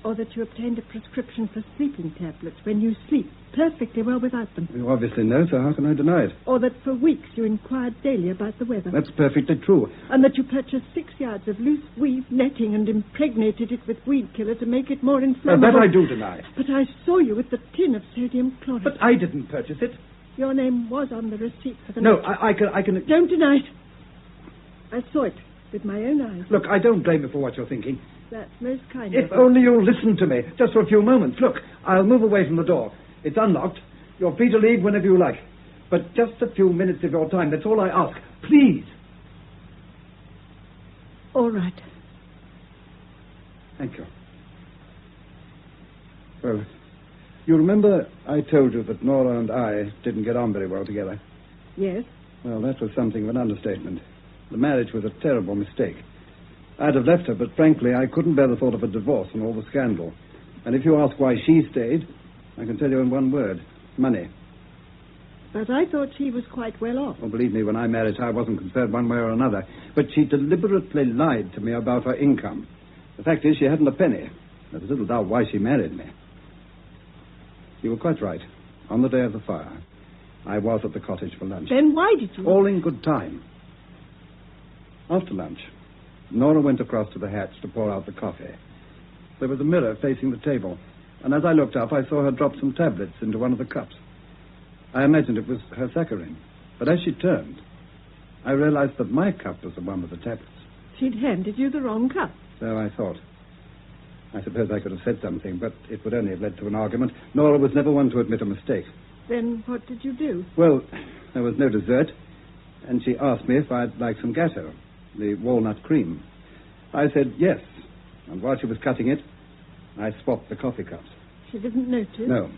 E: Or that you obtained a prescription for sleeping tablets when you sleep perfectly well without them?
H: You obviously know, so how can I deny it?
E: Or that for weeks you inquired daily about the weather?
H: That's perfectly true.
E: And that you purchased 6 yards of loose weave netting and impregnated it with weed killer to make it more inflammable?
H: That I do deny.
E: But I saw you with the tin of sodium chloride.
H: But I didn't purchase it.
E: Your name was on the receipt for the
H: No,
E: net.
H: I can...
E: Don't deny it. I saw it with my own eyes.
H: Look, I don't blame you for what you're thinking.
E: That's most kind
H: If
E: of you.
H: only you'll listen to me, just for a few moments. Look, I'll move away from the door. It's unlocked. You're free to leave whenever you like. But just a few minutes of your time, that's all I ask. Please.
E: All right.
H: Thank you. Well, you remember I told you that Nora and I didn't get on very well together?
E: Yes?
H: Well, that was something of an understatement. The marriage was a terrible mistake. I'd have left her, but frankly, I couldn't bear the thought of a divorce and all the scandal. And if you ask why she stayed, I can tell you in one word. Money.
E: But I thought she was quite well off.
H: Oh, believe me, when I married her, I wasn't concerned one way or another. But she deliberately lied to me about her income. The fact is, she hadn't a penny. There's little doubt why she married me. You were quite right. On the day of the fire, I was at the cottage for lunch.
E: Then why did you...
H: All in good time. After lunch, Nora went across to the hatch to pour out the coffee. There was a mirror facing the table, and as I looked up, I saw her drop some tablets into one of the cups. I imagined it was her saccharin, but as she turned, I realized that my cup was the one with the tablets.
E: She'd handed you the wrong cup.
H: So I thought. I suppose I could have said something, but it would only have led to an argument. Nora was never one to admit a mistake.
E: Then what did you do?
H: Well, there was no dessert, and she asked me if I'd like some gatto, the walnut cream. I said yes, and while she was cutting it, I swapped the coffee cups.
E: She didn't notice?
H: No.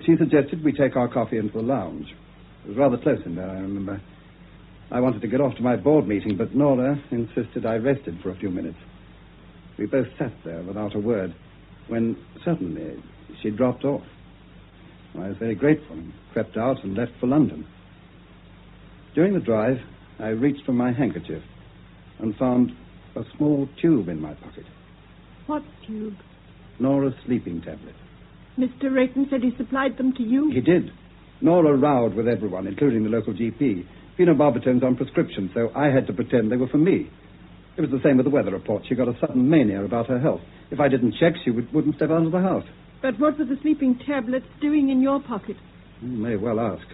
H: She suggested we take our coffee into the lounge. It was rather close in there, I remember. I wanted to get off to my board meeting, but Nora insisted I rested for a few minutes. We both sat there without a word, when suddenly she dropped off. I was very grateful and crept out and left for London. During the drive, I reached for my handkerchief and found a small tube in my pocket.
E: What tube?
H: Nora's sleeping tablets.
E: Mr. Rayton said he supplied them to you?
H: He did. Nora rowed with everyone, including the local GP. Phenobarbital's on prescription, so I had to pretend they were for me. It was the same with the weather report. She got a sudden mania about her health. If I didn't check, she wouldn't step out of the house.
E: But what were the sleeping tablets doing in your pocket?
H: You may well ask.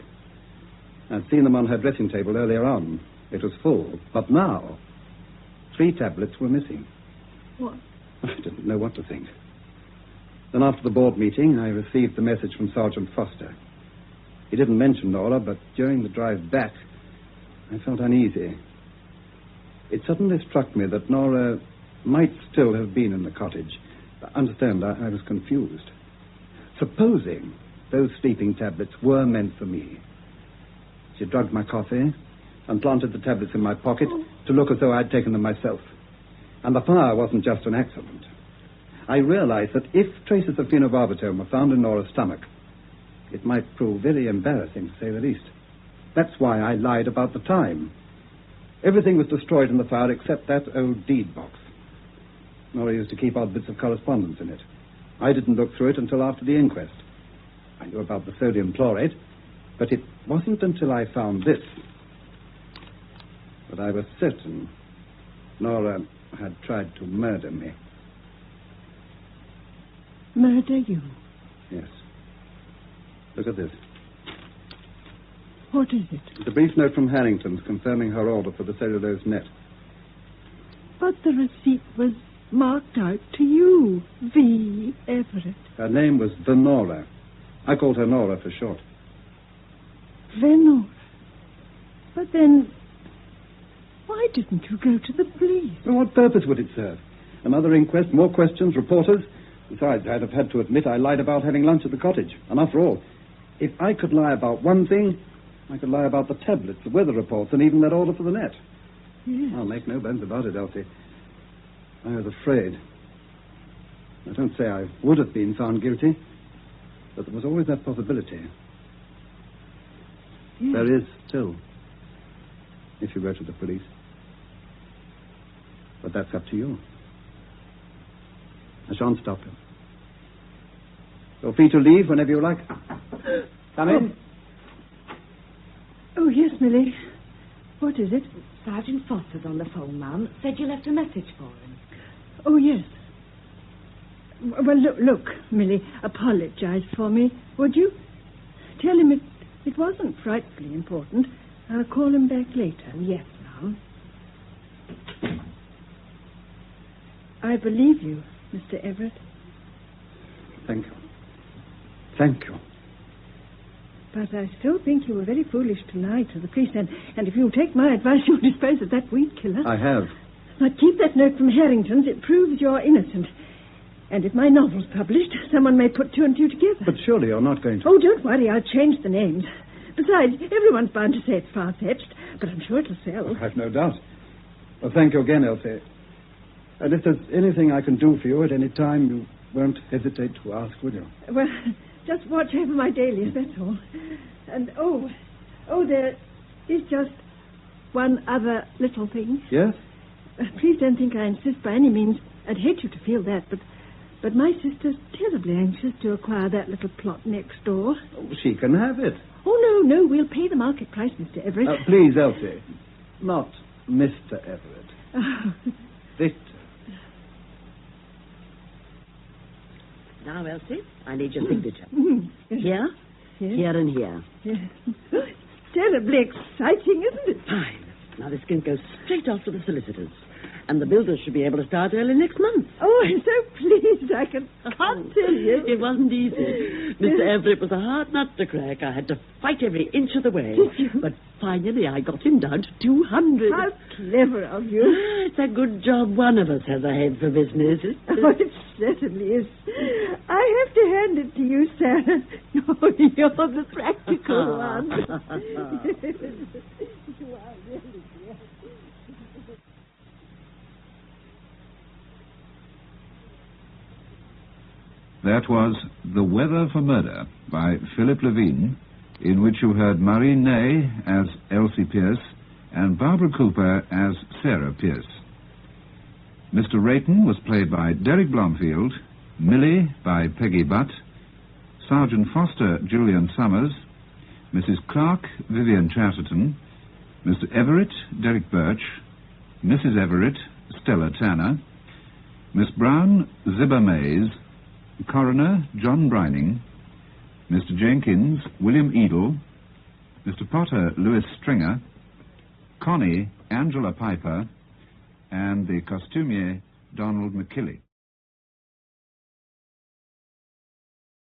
H: I'd seen them on her dressing table earlier on. It was full. But now, 3 tablets were missing.
E: What?
H: I didn't know what to think. Then after the board meeting, I received the message from Sergeant Foster. He didn't mention Nora, but during the drive back, I felt uneasy. It suddenly struck me that Nora might still have been in the cottage. Understand, I was confused. Supposing those sleeping tablets were meant for me. She drugged my coffee and planted the tablets in my pocket to look as though I'd taken them myself. And the fire wasn't just an accident. I realized that if traces of phenobarbital were found in Nora's stomach, it might prove very embarrassing, to say the least. That's why I lied about the time. Everything was destroyed in the fire except that old deed box. Nora used to keep odd bits of correspondence in it. I didn't look through it until after the inquest. I knew about the sodium chloride, but it wasn't until I found this that I was certain Nora had tried to murder me.
E: Murder you?
H: Yes. Look at this.
E: What is it?
H: It's a brief note from Harrington's confirming her order for the cellulose net.
E: But the receipt was marked out to you, V. Everett.
H: Her name was Venora. I called her Nora for short.
E: Venora? But then, why didn't you go to the police?
H: Well, what purpose would it serve? Another inquest, more questions, reporters? Besides, I'd have had to admit I lied about having lunch at the cottage. And after all, if I could lie about one thing, I could lie about the tablets, the weather reports, and even that order for the net.
E: Yes.
H: I'll make no bones about it, Elsie. I was afraid. I don't say I would have been found guilty, but there was always that possibility.
E: Yes.
H: There is still, if you go to the police. But that's up to you. I shan't stop you. You're free to leave whenever you like. Come in.
E: Oh, yes, Millie. What is it?
G: Sergeant Foster's on the phone, ma'am. Said you left a message for him.
E: Oh, yes. Well, look, Millie, apologize for me, would you? Tell him it wasn't frightfully important. I'll call him back later.
G: Oh, yes, ma'am.
E: I believe you, Mr. Everett.
H: Thank you. Thank you.
E: But I still think you were very foolish to lie to the police, and if you'll take my advice, you'll dispose of that weed killer.
H: I have.
E: But keep that note from Harrington's. It proves you're innocent. And if my novel's published, someone may put two and two together.
H: But surely you're not going to...
E: Oh, don't worry. I'll change the names. Besides, everyone's bound to say it's far-fetched, but I'm sure it'll sell.
H: I've no doubt. Well, thank you again, Elsie. And if there's anything I can do for you at any time, you won't hesitate to ask, will you?
E: Well, just watch over my dailies, that's all. And, there is just one other little thing.
H: Yes?
E: Please don't think I insist by any means. I'd hate you to feel that, but my sister's terribly anxious to acquire that little plot next door.
H: Oh, she can have it.
E: Oh, no, we'll pay the market price, Mr. Everett.
H: Please, Elsie. Not Mr. Everett.
E: Oh.
H: Victor.
I: Now, Elsie, I need your signature.
E: Yes.
I: Here,
E: Yes.
I: here, and here.
E: Yes. Terribly exciting, isn't it?
I: Fine. Now, this can go straight off to the solicitors. And the builders should be able to start early next month.
E: Oh, I'm so pleased. I can't tell you.
I: It wasn't easy. Mr. Everett was a hard nut to crack. I had to fight every inch of the way.
E: Did you?
I: But finally, I got him down to 200.
E: How clever of you.
I: It's a good job one of us has a head for business.
E: Oh, it certainly is. I have to hand it to you, Sarah. Oh, you're the practical one. You are really dear.
A: That was The Weather for Murder by Philip Levine, in which you heard Marie Ney as Elsie Pierce and Barbara Cooper as Sarah Pierce. Mr. Rayton was played by Derek Blomfield, Millie by Peggy Butt, Sergeant Foster Julian Summers, Mrs. Clark Vivian Chesterton, Mr. Everett Derek Birch, Mrs. Everett Stella Tanner, Miss Brown Zibba Mays, Coroner John Brining, Mr. Jenkins William Edel, Mr. Potter Louis Stringer, Connie Angela Piper, and the costumier Donald McKillie.